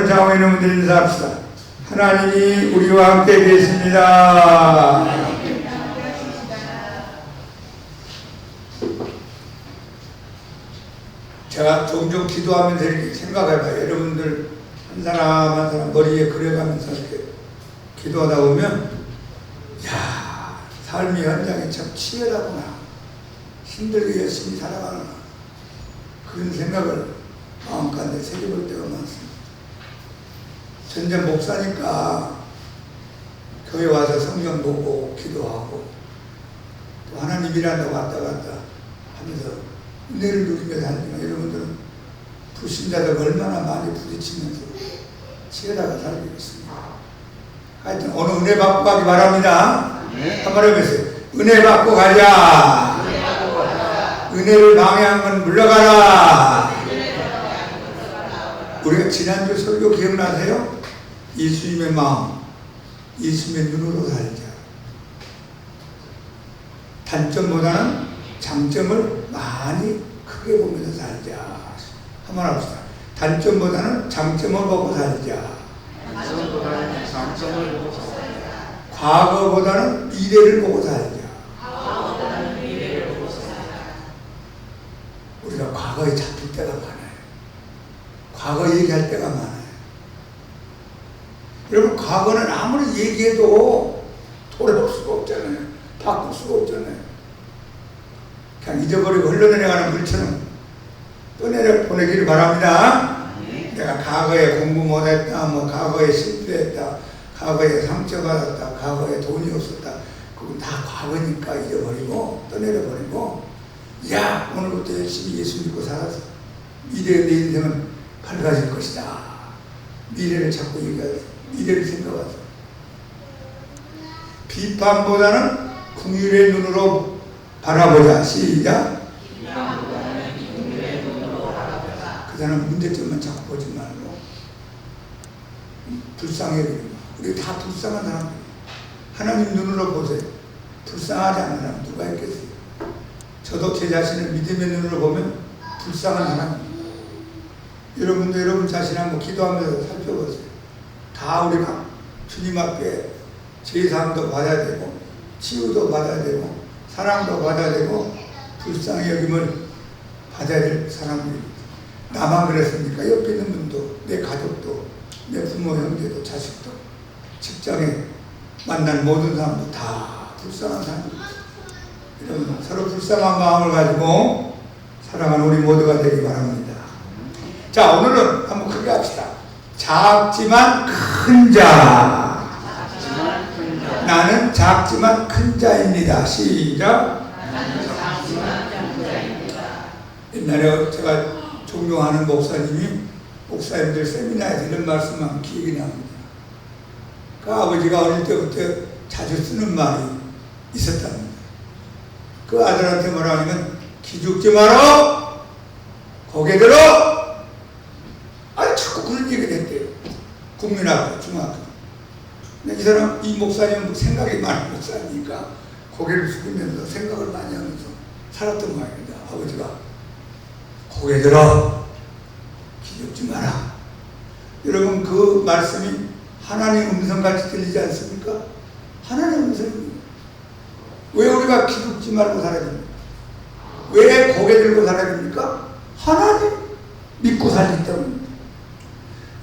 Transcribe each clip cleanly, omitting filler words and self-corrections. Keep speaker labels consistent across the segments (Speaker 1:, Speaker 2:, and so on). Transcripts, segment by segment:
Speaker 1: 오늘 장로의 이름으로 인사합시다. 하나님이 우리와 함께 계십니다. 제가 종종 기도하면서 이렇게 생각해봐요. 여러분들 한 사람 한 사람 머리에 그려가면서 이렇게 기도하다 보면 야, 삶의 현장이 참 치열하구나, 힘들게 열심히 살아가나, 그런 생각을 마음가운데 새겨볼 때가 많습니다. 전전 목사니까 교회 와서 성경 보고 기도하고 또 하나님이란다 왔다 갔다 하면서 은혜를 누리며 살지만, 여러분들은 불신자들 얼마나 많이 부딪히면서 치열하게 살고 있습니다. 하여튼 오늘 은혜 받고 가기 바랍니다. 한번 해보세요. 은혜 받고 가자. 은혜를 방해한 건 물러가라. 우리가 지난주 설교 기억나세요? 예수님의 마음, 예수님의 눈으로 살자. 단점보다는 장점을 많이 크게 보면서 살자. 한번 합시다. 단점보다는 장점을 보고 살자. 과거보다는 미래를 보고 살자. 우리가 과거에 잡힐 때가 많아요. 과거 얘기할 때가 많아요. 여러분, 과거는 아무리 얘기해도 돌아볼 수가 없잖아요. 바꿀 수가 없잖아요. 그냥 잊어버리고 흘러내려가는 물처럼 떠내려 보내기를 바랍니다. 내가 과거에 공부 못했다, 뭐 과거에 실패했다, 과거에 상처받았다, 과거에 돈이 없었다, 그건 다 과거니까 잊어버리고 떠내려버리고, 야, 오늘부터 열심히 예수 믿고 살아서 미래의 내 인생은 밝아질 것이다. 미래를 자꾸 얘기하자. 미래를 생각하자. 비판보다는 긍휼의 눈으로 바라보자. 시작. 그 사람 문제점만 자꾸 보지 말고 불쌍해 여기는 거. 우리 다 불쌍한 사람들. 하나님 눈으로 보세요. 불쌍하지 않은 사람 누가 있겠어요? 저도 제 자신을 믿음의 눈으로 보면 불쌍한 사람입니다. 여러분도 여러분 자신 한번 기도하면서 살펴보세요. 다 우리가 주님 앞에 제사함도 받아야 되고, 치유도 받아야 되고, 사랑도 받아야 되고, 불쌍히 여김을 받아야 될 사람들입니다. 나만 그랬습니까? 옆에 있는 분도, 내 가족도, 내 부모, 형제도, 자식도, 직장에 만난 모든 사람도 다 불쌍한 사람입니다. 여러분, 서로 불쌍한 마음을 가지고 사랑하는 우리 모두가 되기 바랍니다. 자, 오늘은 한번 크게 합시다. 작지만 큰 자. 나는 작지만 큰 자입니다. 시작. 옛날에 제가 존경하는 목사님들 세미나에서 이런 말씀만 기억이 납니다. 그 아버지가 어릴 때부터 자주 쓰는 말이 있었답니다. 그 아들한테 뭐라 하냐면, 기죽지 마라, 고개 들어. 아니, 자꾸 그런 얘기를 했대요. 국민학교, 중학교. 근데 이 사람, 이 목사님은 생각이 많은 목사니까 고개를 숙이면서 생각을 많이 하면서 살았던 모양입니다. 아버지가 고개 들어, 기죽지 마라. 여러분, 그 말씀이 하나님 음성같이 들리지 않습니까? 하나님 음성입니다. 왜 우리가 기죽지 말고 살아야 됩니까? 왜 고개 들고 살아야 됩니까? 하나님 믿고 살기 때문입니다.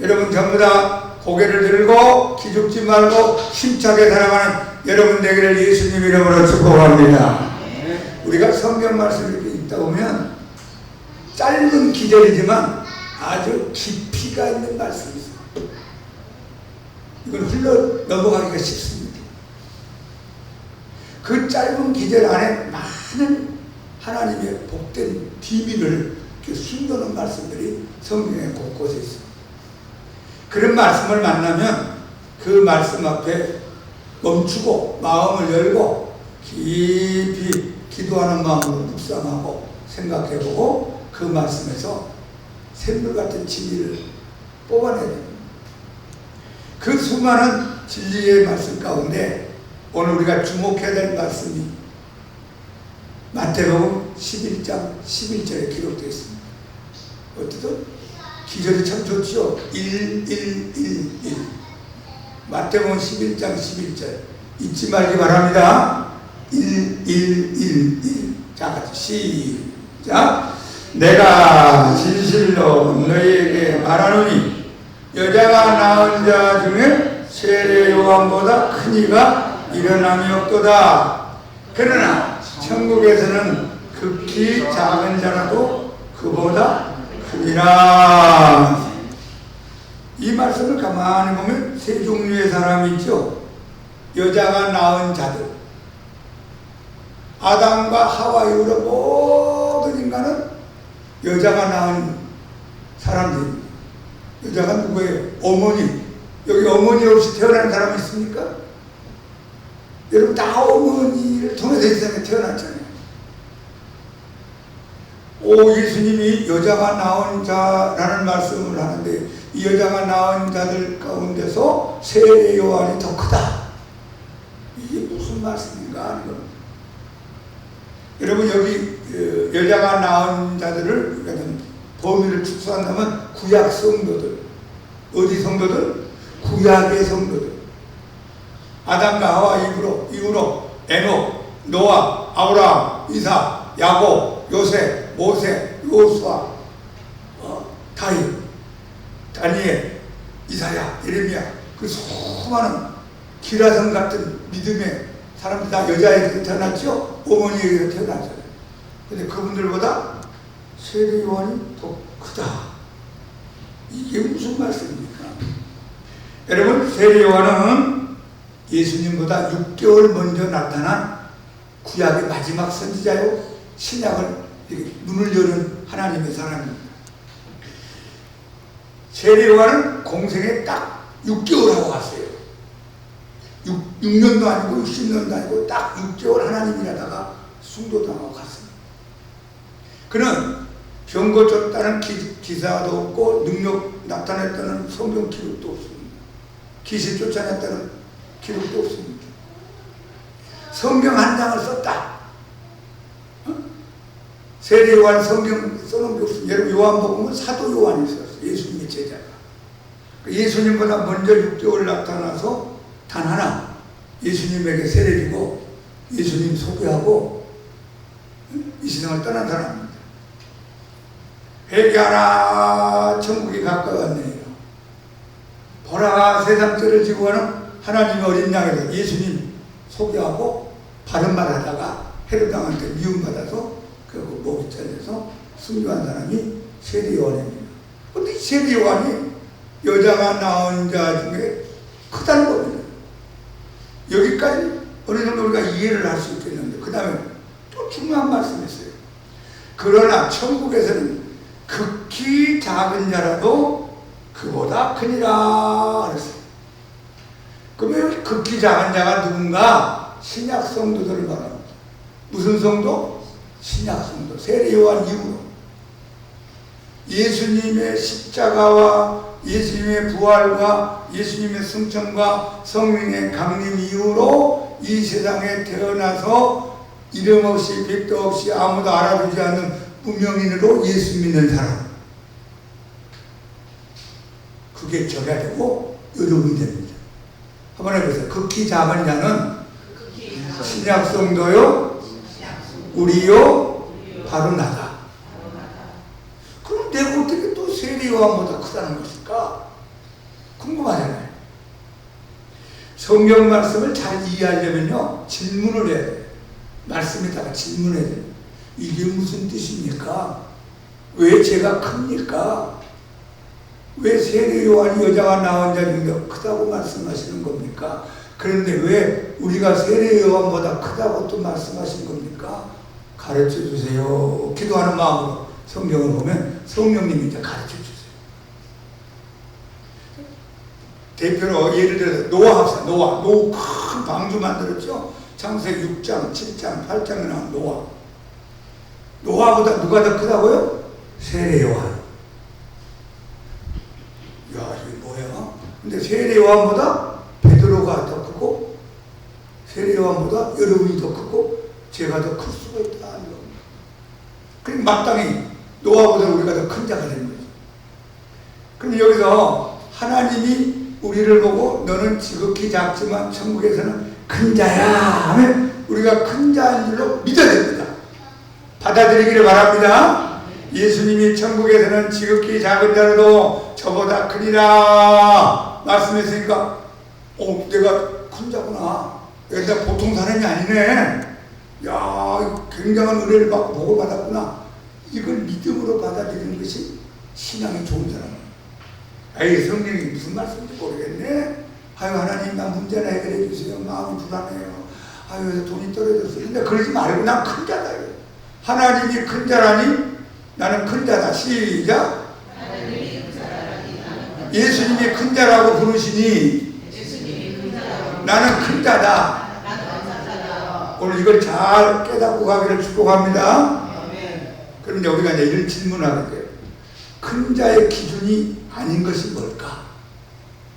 Speaker 1: 여러분, 전부 다 고개를 들고 기죽지 말고 힘차게 살아가는 여러분 되기를 예수님 이름으로 축복합니다. 우리가 성경 말씀이 이렇게 읽다 보면 짧은 기절이지만 아주 깊이가 있는 말씀이 있어요. 이걸 흘러 넘어가기가 쉽습니다. 그 짧은 기절 안에 많은 하나님의 복된 비밀을 이렇게 숨겨놓은 말씀들이 성경에 곳곳에 있습니다. 그런 말씀을 만나면 그 말씀 앞에 멈추고 마음을 열고 깊이 기도하는 마음으로 묵상하고 생각해보고 그 말씀에서 샘물 같은 진리를 뽑아내야 됩니다. 그 수많은 진리의 말씀 가운데 오늘 우리가 주목해야 될 말씀이 마태복음 11장 11절에 기록되어 있습니다. 어떻든 기절이 참 좋죠. 1, 1, 1, 1. 마태복음 11장 11절. 잊지 말기 바랍니다. 1, 1, 1, 1. 자, 같이 시작. 내가 진실로 너희에게 말하노니 여자가 낳은 자 중에 세례 요한보다 큰 이가 일어남이 없도다. 그러나 천국에서는 극히 작은 자라도 그보다 크니라. 이 말씀을 가만히 보면 세 종류의 사람이 있죠. 여자가 낳은 자들. 아담과 하와 이후로 모든 인간은 여자가 낳은 사람들입니다. 여자가 누구예요? 어머니. 여기 어머니 없이 태어난 사람이 있습니까? 여러분 다 어머니를 통해서 이 세상에 태어났잖아요. 예수님이 여자가 낳은 자라는 말씀을 하는데 이 여자가 낳은 자들 가운데서 세례 요한이 더 크다. 이게 무슨 말씀인가 하는 겁니다. 여러분 여기 여자가 낳은 자들을 범위를 축소한다면 구약 성도들. 어디 성도들? 구약의 성도들. 아담과 하와 이후로 에녹, 노아, 아브라함, 이삭, 야곱, 요셉, 모세, 요수아, 다윗, 다니엘, 이사야, 예레미야, 그 수많은 기라성 같은 믿음의 사람들 다 여자에게서 태어났죠? 어머니에게서 태어났잖아요. 근데 그분들보다 세례 요한이 더 크다. 이게 무슨 말씀입니까? 여러분, 세례 요한은 예수님보다 6개월 먼저 나타난 구약의 마지막 선지자요, 신약을 이렇게 문을 여는 하나님의 사람입니다. 세례 요한은 공생에 딱 6개월 하고 갔어요. 6년도 아니고 60년도 아니고 딱 6개월 하나님이라다가 숭도당하고 갔습니다. 그는 병 고쳤다는 기사도 없고 능력 나타냈다는 성경 기록도 없습니다. 귀신 쫓아냈다는 기록도 없습니다. 성경 한 장을 썼다. 세례 요한 성경 써놓은 게 없습니다. 여러분 요한복음은 사도 요한이 썼어요. 예수님의 제자가. 예수님보다 먼저 6개월 나타나서 단 하나 예수님에게 세례주고 예수님 소개하고 이 세상을 떠난 사람입니다. 회개하라, 천국이 가까웠네요. 보라, 세상 죄를 지고 가는 하나님의 어린 양에서 예수님 소개하고 바른 말 하다가 헤롯 왕한테 미움받아서 그 목이 잘려서 순교한 사람이 세례 요한입니다. 그런데 세례 요한이 여자가 낳은 자 중에 크다는 겁니다. 여기까지 어느 정도 우리가 이해를 할 수 있겠는데 그 다음에 또 중요한 말씀이었어요. 그러나 천국에서는 극히 작은 자라도 그보다 크니라 그랬어요. 그러면 극히 작은 자가 누군가? 신약 성도들을 말합니다. 무슨 성도? 신약 성도. 세례 요한 이후로 예수님의 십자가와 예수님의 부활과 예수님의 승천과 성령의 강림 이후로 이 세상에 태어나서 이름 없이 빚도 없이 아무도 알아주지 않는 무명인으로 예수 믿는 사람. 그게 저가 되고 여러분이 됩니다. 한번 해보세요. 극히 작은 자는 신약 성도요, 우리요, 바로 나다. 그럼 내가 어떻게 또 세례 요한보다 크다는 것일까? 궁금하잖아요. 성경 말씀을 잘 이해하려면요, 질문을 해야 돼요. 말씀에다가 질문해야 돼요. 이게 무슨 뜻입니까? 왜 제가 큽니까? 왜 세례 요한이 여자가 낳은 자 중에 크다고 말씀하시는 겁니까? 그런데 왜 우리가 세례 요한보다 크다고 또 말씀하신 겁니까? 가르쳐 주세요. 기도하는 마음으로 성경을 보면 성령님이 이제 가르쳐 주세요. 대표로 예를 들어서 노아 합시다. 노아 큰 방주 만들었죠? 창세기 6장, 7장, 8장에 나온 노아. 노아보다 누가 더 크다고요? 세례 요한. 야, 이게 뭐야? 근데 세례 요한보다 베드로가 더 크고 세례 요한보다 여러분이 더 크고 제가 더 클 수가 있다. 그럼 마땅히 노아보다 우리가 더 큰 자가 되는 거죠. 근데 여기서 하나님이 우리를 보고 너는 지극히 작지만 천국에서는 큰 자야 하면 우리가 큰 자인 줄로 믿어야 됩니다. 받아들이기를 바랍니다. 예수님이 천국에서는 지극히 작은 자라도 저보다 크리라 말씀했으니까 내가 큰 자구나. 내가 보통 사람이 아니네. 야, 굉장한 은혜를 받고 복을 받았구나. 이걸 믿음으로 받아들이는 것이 신앙이 좋은 사람은. 에이, 성령이 무슨 말씀인지 모르겠네. 아유, 하나님, 나 문제나 해결해 주세요. 마음이 불안해요. 아유, 돈이 떨어졌어요. 근데 그러지 말고 난 큰 자다. 하나님이 큰 자라니 나는 큰 자다. 시작. 예수님이 큰 자라고 부르시니 나는 큰 자다. 오늘 이걸 잘 깨닫고 가기를 축복합니다. 그런데 우리가 이제 이런 질문하는 거예요. 큰 자의 기준이 아닌 것이 뭘까?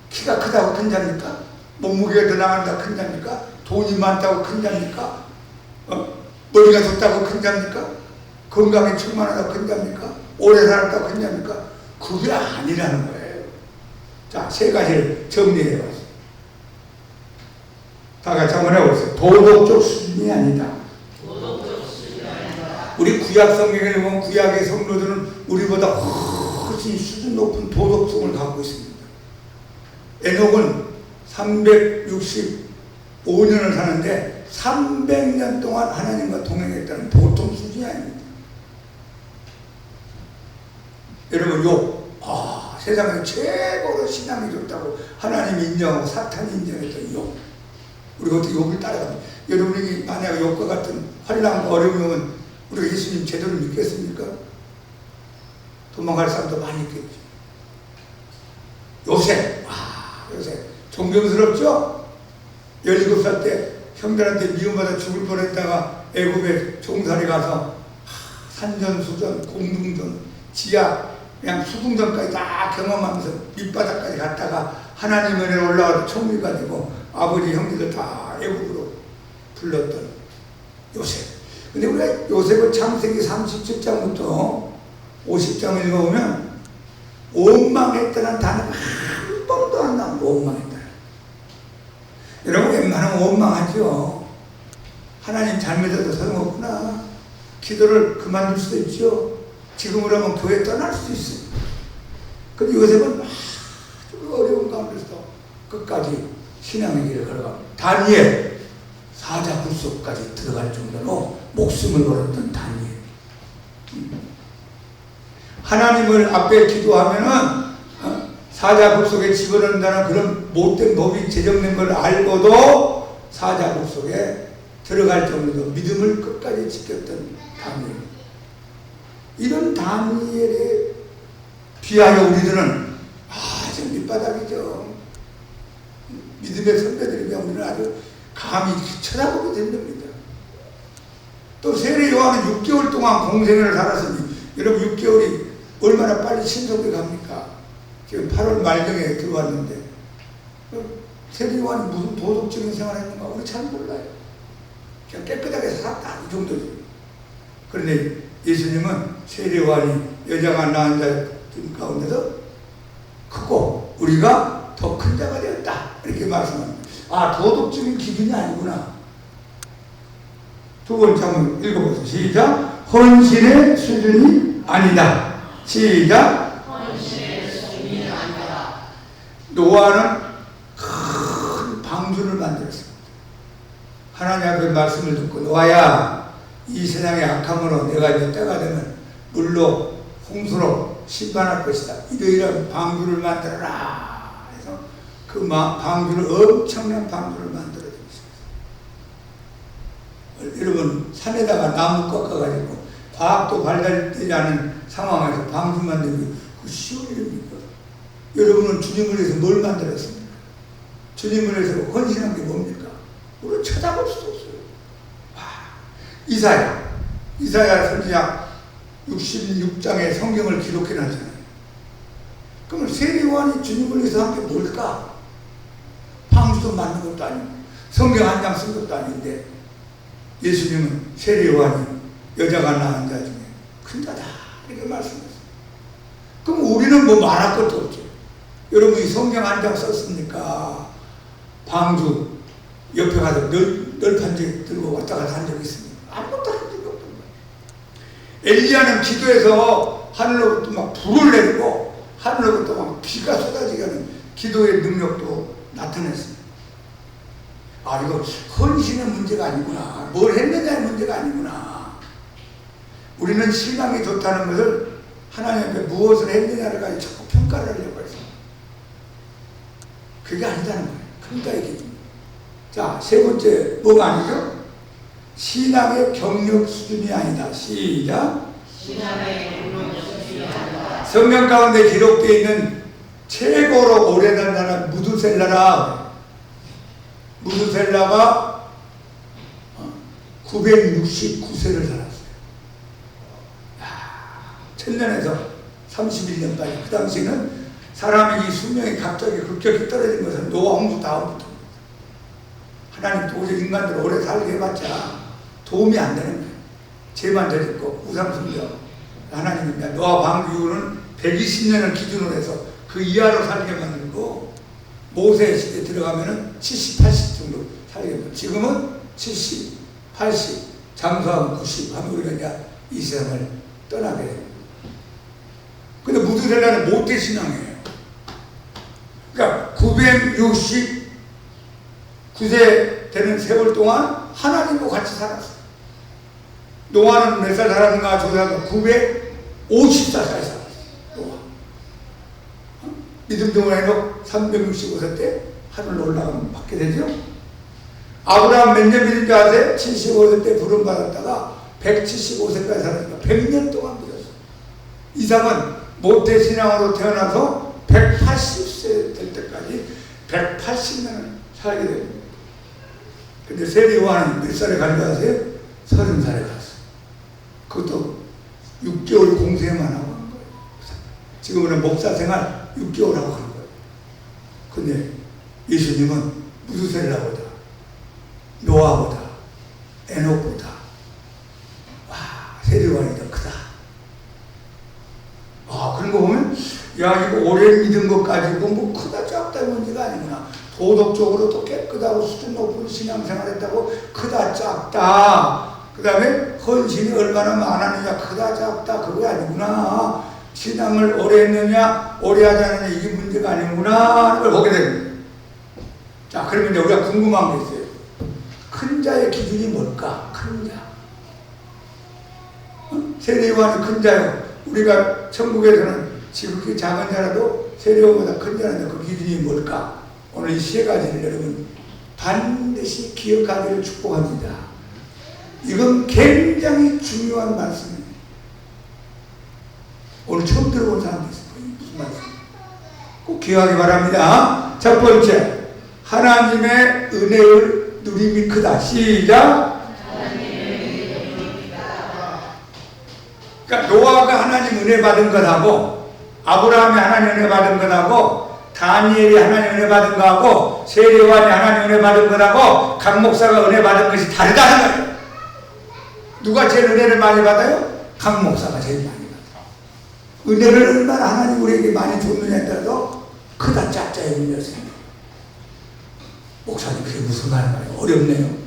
Speaker 1: 키가 크다고 큰 자입니까? 몸무게가 더 나간다 큰 자입니까? 돈이 많다고 큰 자입니까? 머리가 좋다고 큰 자입니까? 건강이 충만하다고 큰 자입니까? 오래 살았다고 큰 자입니까? 그게 아니라는 거예요. 자, 세 가지를 정리해 봤어요. 다 같이 한번 해보세요. 도덕적 수준이 아니다. 우리 구약 성경에 보면 구약의 성도들은 우리보다 훨씬 수준 높은 도덕성을 갖고 있습니다. 에녹은 365년을 사는데 300년 동안 하나님과 동행했다는 보통 수준이 아닙니다. 여러분, 욥, 세상에서 최고로 신앙이 좋다고 하나님이 인정하고 사탄이 인정했던 욥. 우리가 어떻게 욥을 따라갑니까? 여러분이 만약 욥과 같은 환난과 어려움이면 우리가 예수님 제대로 믿겠습니까? 도망갈 사람도 많이 있겠죠. 요셉, 요셉 존경스럽죠? 17살 때 형들한테 미움받아 죽을 뻔했다가 애굽에 종살이 가서 산전수전, 공중전, 지하, 그냥 수궁전까지 다 경험하면서 밑바닥까지 갔다가 하나님 은혜에 올라가서 총리 가지고 아버지 형제들 다 애굽으로 불렀던 요셉. 근데 우리가 요셉은 창세기 37장부터 50장을 읽어보면 원망했다는 단어가 한 번도 안 나옵니다. 원망했다. 여러분, 웬만하면 원망하죠. 하나님 잘 믿어도 소용없구나. 기도를 그만둘 수도 있죠. 지금으로 하면 교회 떠날 수도 있어요. 근데 요셉은 아주 어려운 가운데서 끝까지 신앙의 길을 걸어갑니다. 다니엘 사자 굴속까지 들어갈 정도로 목숨을 걸었던 다니엘. 하나님을 앞에 기도하면은 사자 굴속에 집어넣는다는 그런 못된 법이 제정된 걸 알고도 사자 굴속에 들어갈 정도로 믿음을 끝까지 지켰던 다니엘. 이런 다니엘에 비하여 우리들은 아주 밑바닥이죠. 믿음의 선배들이면 우리는 아주 감히 쳐다보게 됩니다. 또 세례 요한은 6개월 동안 공생애를 살았으니 여러분 6개월이 얼마나 빨리 신속히 갑니까? 지금 8월 말경에 들어왔는데 세례 요한이 무슨 도덕적인 생활을 했는가 우리 잘 몰라요. 그냥 깨끗하게 살았다 이 정도죠. 그런데 예수님은 세례 요한이 여자가 낳은 자 가운데서 크고 우리가 더 큰 자가 되었다 이렇게 말씀합니다. 도덕적인 기준이 아니구나. 두 번째 한번 읽어보세요. 시작. 헌신의 수준이 아니다. 시작. 헌신의 수준이 아니다. 노아는 큰 방주를 만들었습니다. 하나님 앞에 말씀을 듣고 노아야, 이 세상의 악함으로 내가 이제 때가 되면 물로 홍수로 심판할 것이다. 이러이러한 방주를 만들어라. 그래서 그 방주를 엄청난 방주를 만들어 줬습니다. 여러분 산에다가 나무 꺾어가지고 과학도 발달되지 않은 상황에서 방주 만들기 그 쉬운 일입니까? 여러분은 주님을 위해서 뭘 만들었습니까? 주님을 위해서 헌신한 게 뭡니까? 우리는 찾아볼 수도 없어요. 이사야 선지자 66장의 성경을 기록해 놨잖아요. 그러면 세례 요한이 주님을 위해서 한 게 뭘까? 방주도 만든 것도 아니고 성경 한 장 쓴 것도 아닌데 예수님은 세례 요한이 여자가 낳은 자 중에 큰 자다 이렇게 말씀했어요. 그럼 우리는 뭐 말할 것도 없죠. 여러분이 성경 한 장 썼습니까? 방주 옆에 가서 널판지 들고 왔다 갔다 한 적 있습니까? 아무것도 한 적이 없던 거예요. 엘리야는 기도해서 하늘로부터 막 불을 내리고 하늘로부터 막 비가 쏟아지게 하는 기도의 능력도 나타냈습니다. 아, 이거 헌신의 문제가 아니구나. 뭘 했느냐의 문제가 아니구나. 우리는 신앙이 좋다는 것을 하나님 앞에 무엇을 했느냐를 가지고 자꾸 평가를 하려고 해서 그게 아니다는 거예요. 큰다의 기준. 자, 세 번째 뭐가 아니죠? 신앙의 경력 수준이 아니다. 시작.
Speaker 2: 신앙의 경력 수준이 아니다.
Speaker 1: 성경 가운데 기록되어 있는 최고로 오래된 나라는 무두셀라라. 무두셀라가 969세를 살았어요. 1000년에서 31년까지. 그 당시에는 사람의 이 수명이 갑자기 급격히 떨어진 것은 노아 홍수 다음부터 하나님 도저히 인간들 오래 살게 해봤자 도움이 안 되는 거예요. 죄만 더 짓고 우상숭배. 하나님입니다. 노아 방주 이후는 120년을 기준으로 해서 그 이하로 살게 만들고 모세 시대 들어가면은 70, 80 정도 살게 만들고 지금은 70, 80, 장수하면 90 하면 우리가 이제 이 세상을 떠나게 됩니다. 근데 무두셀라는 모태 신앙이에요. 그러니까 969세 되는 세월 동안 하나님과 같이 살았어요. 노아는 몇 살 살았는가 조사하면 954살 살았어요. 노아. 믿음 동안 해놓고 365세 때 하늘로 올라가면 받게 되죠. 아브라함 몇 년 믿은 줄 아세요? 75세 때 부름 받았다가 175세까지 살았으니까 100년 동안 믿었어요. 이삭은 모태 신앙으로 태어나서 180세 될 때까지 180년을 살게 됩니다. 근데 세리 요한은 몇 살에 간 줄 아세요? 30살에 갔어요. 그것도 6개월 공생만 하고 한 거예요. 지금은 목사 생활 6개월 하고 한 거예요. 근데 예수님은 무두셀라보다, 노아보다, 에녹보다, 와, 세리 요한이 더 크다. 아, 그런 거 보면, 야, 이거 오래 믿은 것 가지고 뭐 크다 작다 문제가 아니구나. 도덕적으로 또 깨끗하고 수준 높은 신앙생활 했다고 크다 작다. 그 다음에 헌신이 얼마나 많았느냐, 크다 작다, 그거 아니구나. 신앙을 오래 했느냐, 오래 하지 않느냐, 이게 문제가 아니구나. 하는 걸 보게 됩니다. 자, 그러면 이제 우리가 궁금한 게 있어요. 큰 자의 기준이 뭘까? 큰 자. 세례 요한이 큰 자요. 우리가 천국에서는 지극히 작은 자라도 세례 요한보다 큰 자라는데 그 기준이 뭘까? 오늘 이 세 가지를 여러분 반드시 기억하기를 축복합니다. 이건 굉장히 중요한 말씀입니다. 오늘 처음 들어본 사람도 있어요. 무슨 말씀입니까? 꼭 기억하기 바랍니다. 첫 번째, 하나님의 은혜를 누림이 크다. 시작. 그러니까 노아가 하나님 은혜 받은 것하고 아브라함이 하나님 은혜 받은 것하고 다니엘이 하나님 은혜 받은 것하고 세례 요한이 하나님 은혜 받은 것하고 각 목사가 은혜 받은 것이 다르다는 거예요. 누가 제일 은혜를 많이 받아요? 각 목사가 제일 많이 받아요. 은혜를 얼마나 하나님 우리에게 많이 줬느냐에 따라서 크다 작자의 문제가 생겨요. 목사님 그게 무슨 말인가요? 어렵네요.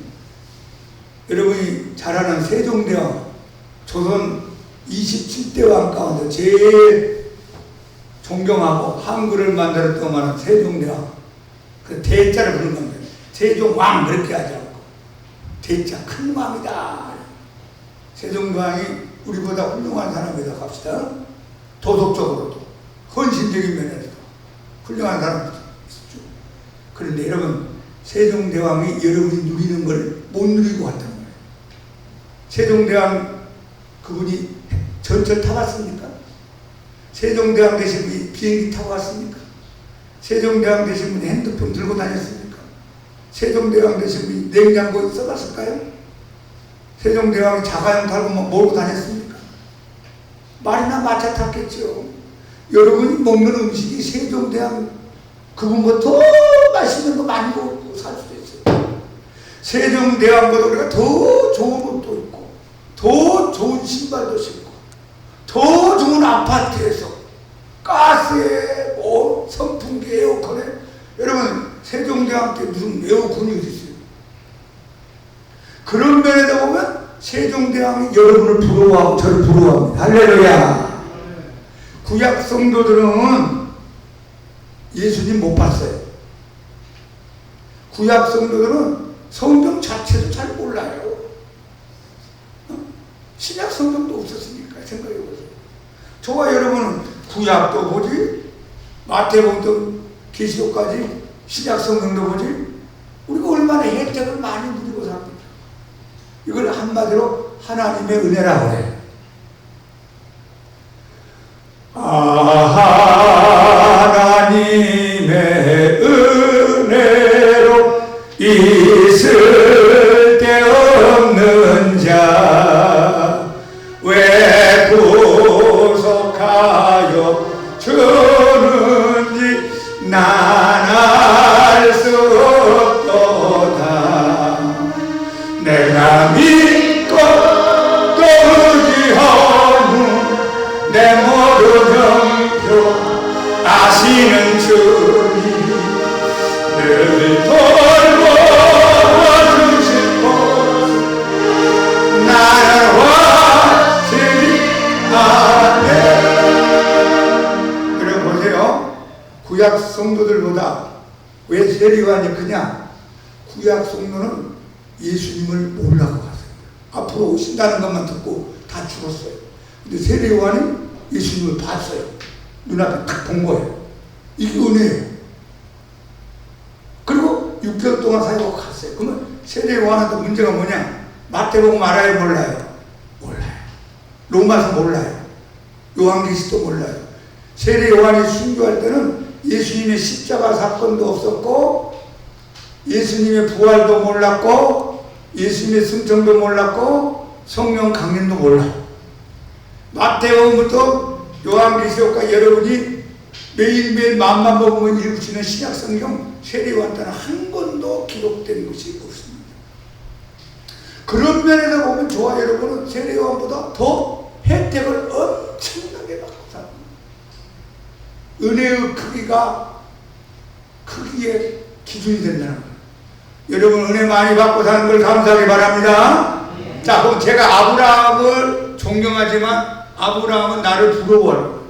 Speaker 1: 여러분이 잘 아는 세종대왕, 조선 27대 왕 가운데 제일 존경하고 한글을 만들었던 말은 세종대왕. 그 대자를 부르는 겁니다. 세종왕 그렇게 하지 않고 대자 큰 왕이다. 세종대왕이 우리보다 훌륭한 사람이다 합시다. 도덕적으로도 헌신적인 면에서도 훌륭한 사람이죠. 그런데 여러분 세종대왕이 여러분이 누리는 걸 못 누리고 왔단 말이에요. 세종대왕 그분이 전철 타봤습니까? 세종대왕 되신 분이 비행기 타고 갔습니까? 세종대왕 되신 분이 핸드폰 들고 다녔습니까? 세종대왕 되신 분이 냉장고에 써봤을까요? 세종대왕이 자가용 타고 몰고 다녔습니까? 말이나 마차 탔겠죠. 여러분이 먹는 음식이 세종대왕 그분보다 더 맛있는 거 많이 먹고 살 수도 있어요. 세종대왕보다 우리가 더 좋은 옷도 입고 더 좋은 신발도 신고 더 좋은 아파트에서 가스에 뭐 선풍기 에어컨에 여러분 세종대왕 때 무슨 에어컨이 어디 있어요? 그런 면에다 보면 세종대왕이 여러분을 부러워하고 저를 부러워합니다. 할렐루야. 구약 성도들은 예수님 못 봤어요. 구약 성도들은 성경 자체도 잘 몰라요. 신약 성경도 없었으니까 생각해보세요. 저와 여러분은 구약도 보지, 마태복음도 계시록까지 신약 성경도 보지, 우리가 얼마나 혜택을 많이 누리고 삽니다. 이걸 한마디로 하나님의 은혜라고 해요. 하나님의 은혜로 있을 데 없는 자 왜 구속하여 주는지 난 알 수 없도다. 내가 믿고 또 의지하는 내 모든 정표 아시는 주님 늘 돌보아주시고 나를 확실히 아네. 여러분 보세요. 구약 성도들보다 왜 세례요한이 크냐? 구약 성도는 예수님을 몰라고 갔어요. 앞으로 오신다는 것만 듣고 다 죽었어요. 근데 세례요한이 예수님을 봤어요. 눈앞에 딱 본 거예요. 이게 은혜예요. 그리고 6개월 동안 사역하고 갔어요. 그러면 세례요한한테 문제가 뭐냐? 마태복음 알아요? 몰라요? 몰라요. 로마서 몰라요. 요한계시도 몰라요. 세례요한이 순교할 때는 예수님의 십자가 사건도 없었고 예수님의 부활도 몰랐고 예수님의 승천도 몰랐고 성령 강림도 몰라요. 마태복음부터 요한계시록까지 여러분이 매일매일 마음만 먹으면 읽으시는 신약 성경 세례요한 때는 한 권도 기록된 것이 없습니다. 그런 면에서 보면 저와 여러분은 세례요한보다 더 혜택을 엄청나게 받고 삽니다. 은혜의 크기의 기준이 된다는 거예요. 여러분 은혜 많이 받고 사는 걸 감사하기 바랍니다. 자, 그럼 제가 아브라함을 존경하지만 아브라함은 나를 부러워하는 거예요.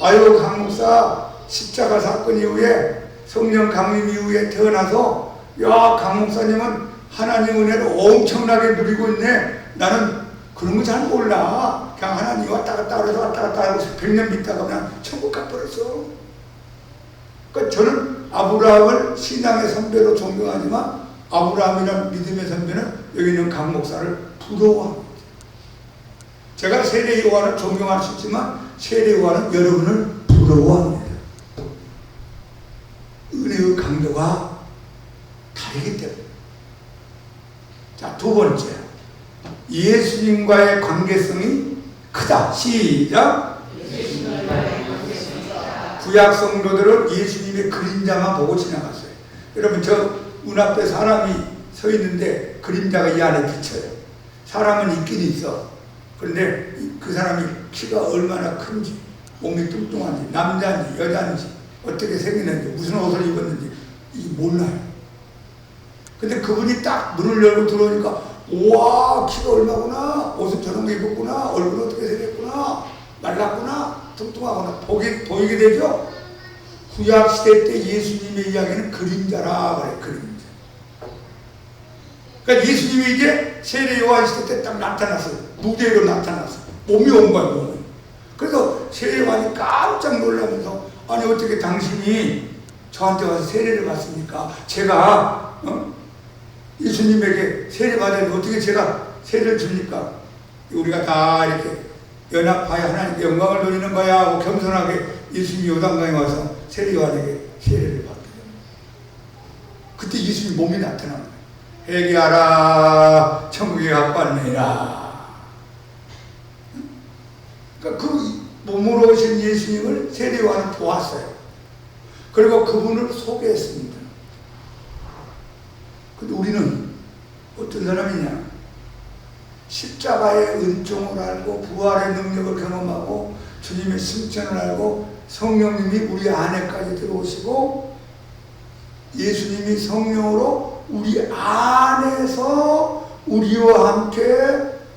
Speaker 1: 아유, 강 목사 십자가 사건 이후에 성령 강림 이후에 태어나서 야, 강 목사님은 하나님 은혜를 엄청나게 누리고 있네. 나는 그런 거 잘 몰라. 그냥 하나님 왔다 갔다 그래서 왔다 갔다 하고 100년 믿다가 그냥 천국 가버렸어. 그러니까 저는 아브라함을 신앙의 선배로 존경하지만 아브라함이라는 믿음의 선배는 여기 있는 강 목사를 부러워합니다. 제가 세례 요한을 존경할 수 있지만 세례 요한은 여러분을 부러워합니다. 은혜의 강도가 다르기 때문에. 자, 두 번째, 예수님과의 관계성이 크다. 시작. 구약 성도들은 예수님의 그림자만 보고 지나갔어요. 여러분, 저 문 앞에 사람이 서 있는데 그림자가 이 안에 비쳐요. 사람은 있긴 있어. 그런데 그 사람이 키가 얼마나 큰지, 몸이 뚱뚱한지, 남자인지 여자인지, 어떻게 생겼는지, 무슨 옷을 입었는지 이게 몰라요. 근데 그분이 딱 문을 열고 들어오니까 우와, 키가 얼마구나, 옷을 저런 거 입었구나, 얼굴 어떻게 생겼구나, 말랐구나, 뚱뚱하구나 보이게 되죠. 구약 시대 때 예수님의 이야기는 그림자라 그래. 그림자. 그러니까 예수님이 이제 세례 요한 시대 때 딱 나타났어요. 무대로 나타났어요. 몸이 온 거야, 몸이. 그래서 세례 요한이 깜짝 놀라면서 아니 어떻게 당신이 저한테 와서 세례를 받습니까? 제가 예수님에게 세례 받았는데 어떻게 제가 세례를 줍니까? 우리가 다 이렇게 연합하여 하나님께 영광을 돌리는 거야 하고 겸손하게 예수님이 요단강에 와서 세례 요한에게 세례를 받게 됩니다. 그때 예수님 몸이 나타납니다. 회개하라, 천국에 갖고 왔느니라. 그러니까 그 몸으로 오신 예수님을 세례 요한은 보았어요. 그리고 그분을 소개했습니다. 근데 우리는 어떤 사람이냐? 십자가의 은총을 알고 부활의 능력을 경험하고 주님의 승천을 알고 성령님이 우리 안에까지 들어오시고 예수님이 성령으로 우리 안에서 우리와 함께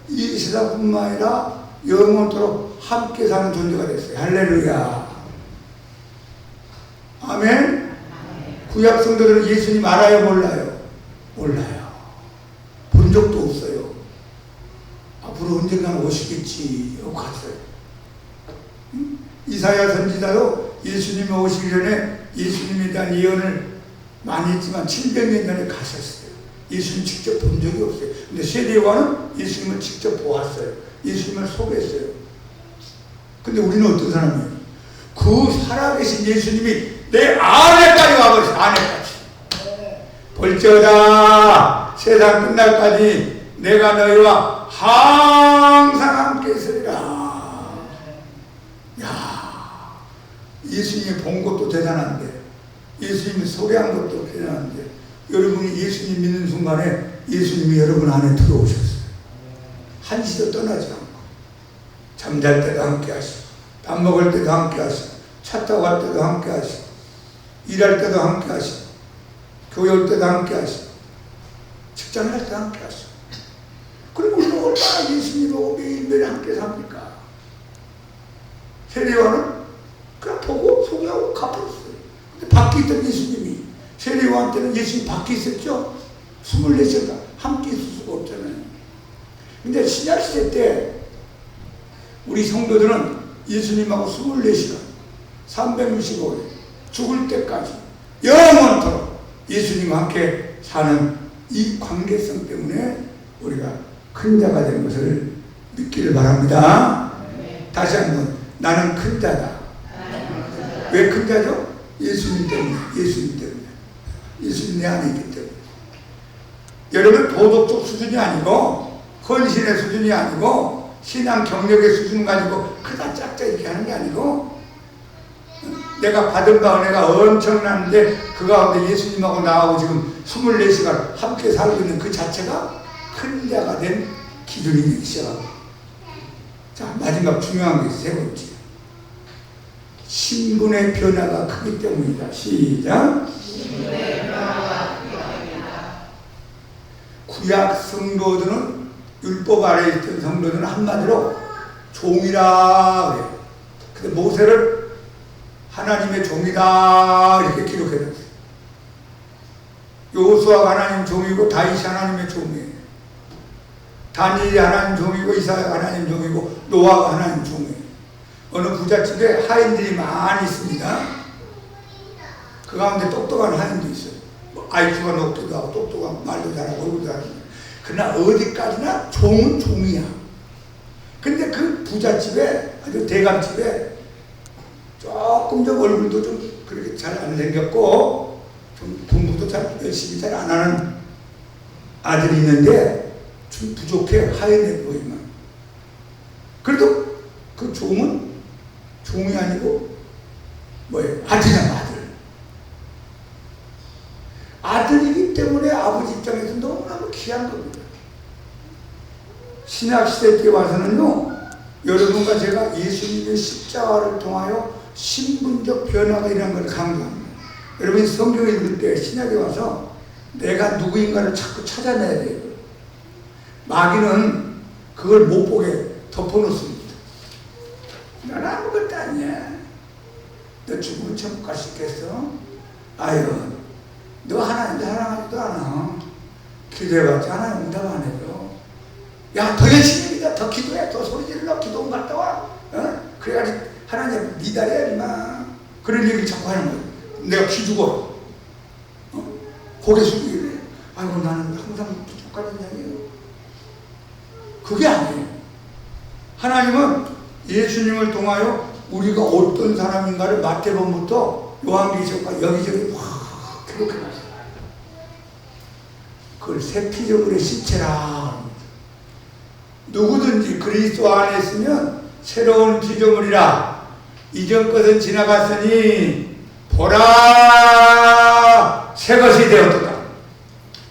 Speaker 1: 이 세상뿐만 아니라 영원토록 함께 사는 존재가 됐어요. 할렐루야. 아멘. 구약 성도들은 예수님 알아요, 몰라요? 몰라요. 본 적도 없어요. 앞으로 언젠가는 오시겠지 하고 갔어요. 이사야 선지자도 예수님이 오시기 전에 예수님에 대한 예언을 많이 했지만 700년 전에 가셨어요. 예수님 직접 본 적이 없어요. 근데 세례요한은 예수님을 직접 보았어요. 예수님을 소개했어요. 근데 우리는 어떤 사람이에요? 그 살아계신 예수님이 내 안에까지 와버렸어요. 안에까지. 볼지어다 세상 끝날까지 내가 너희와 항상 함께 있으리라. 야, 예수님이 본 것도 대단한데, 예수님이 소개한 것도 대단한데, 여러분이 예수님 믿는 순간에 예수님이 여러분 안에 들어오셨어요. 한시도 떠나지 않고, 잠잘 때도 함께 하시고, 밥 먹을 때도 함께 하시고, 차 타고 갈 때도 함께 하시고, 일할 때도 함께 하시고, 교회 올 때도 함께 하시고, 직장 갈 때도 함께 하시고. 그리고 우리는 얼마나 예수님하고 매일매일 함께 삽니까? 세례요한은 그냥 보고 소개하고 갚았어요. 근데 밖에 있던 예수님이, 세례요한 때는 예수님 밖에 있었죠? 24시간 함께 있을 수가 없잖아요. 근데 신약시대 때 우리 성도들은 예수님하고 24시간 365일 죽을 때까지 영원토록 예수님과 함께 사는 이 관계성 때문에 우리가 큰 자가 된 것을 믿기를 바랍니다. 다시 한번, 나는 큰 자다. 왜 큰 자죠? 예수님 때문에. 예수님 때문에. 예수님 내 안에 있기 때문에. 여러분, 도덕적 수준이 아니고 헌신의 수준이 아니고 신앙 경력의 수준 가지고 크다 작다 이렇게 하는 게 아니고, 내가 받은 바 은혜가 엄청난데 그 가운데 예수님하고 나하고 지금 24시간 함께 살고 있는 그 자체가 큰 자가 된 기준이 되기 시작합니다. 자, 마지막 중요한 게 세 번째. 신분의 변화가 크기 때문이다. 시작.
Speaker 2: 신분의 변화가 크기 때문이다.
Speaker 1: 구약 성도들은, 율법 아래에 있던 성도들은 한마디로 종이라 그래요. 근데 모세를 하나님의 종이다 이렇게 기록해놨어요. 여호수아가 하나님 종이고 다윗이 하나님의 종이에요. 다니엘이 하나님 종이고 이사야가 하나님 종이고 노아가 하나님 종이에요. 어느 부잣집에 하인들이 많이 있습니다. 그 가운데 똑똑한 하인도 있어요. 뭐 IQ가 높기도 하고 똑똑하고 말도 잘하고 얼굴도 잘하고. 그러나 어디까지나 종은 종이야. 근데 그 부잣집에, 아주 대감집에 조금 좀 얼굴도 좀 그렇게 잘 안 생겼고 좀 공부도 잘 열심히 잘 안 하는 아들이 있는데 좀 부족해. 하인해 보이면. 그래도 그 종은 종이 아니고 뭐예요? 아들이잖아, 아들. 아들이기 때문에 아버지 입장에서 너무나도 귀한 겁니다. 신약시대 때 와서는요, 여러분과 제가 예수님의 십자가를 통하여 신분적 변화가 일어난 걸 강조합니다. 여러분이 성경을 읽을 때 신약에 와서 내가 누구인가를 자꾸 찾아내야 돼요. 마귀는 그걸 못 보게 덮어놓습니다. 난 아무것도 아니야. 너 죽으면 천국 갈 수 있겠어? 아유, 너 하나님도 사랑하지도 않아. 기도해봤자 하나님 응답 안 해줘. 야, 더 열심히 해, 더 기도해, 더 소리 질러, 기도원 갔다 와. 어? 그래야지 하나님 니달이야 임마. 그런 얘기를 자꾸 하는 거야. 내가 기죽어. 어? 고개 숙이래. 아이고, 나는 항상 부족하단 얘기예요. 그게 아니에요. 하나님은 예수님을 통하여 우리가 어떤 사람인가를 마태복음부터 요한계시록까지 여기저기 확 기록해놨어요. 그걸 새 피조물의 시체라. 누구든지 그리스도 안에 있으면 새로운 피조물이라. 이전 것은 지나갔으니 보라 새 것이 되었다.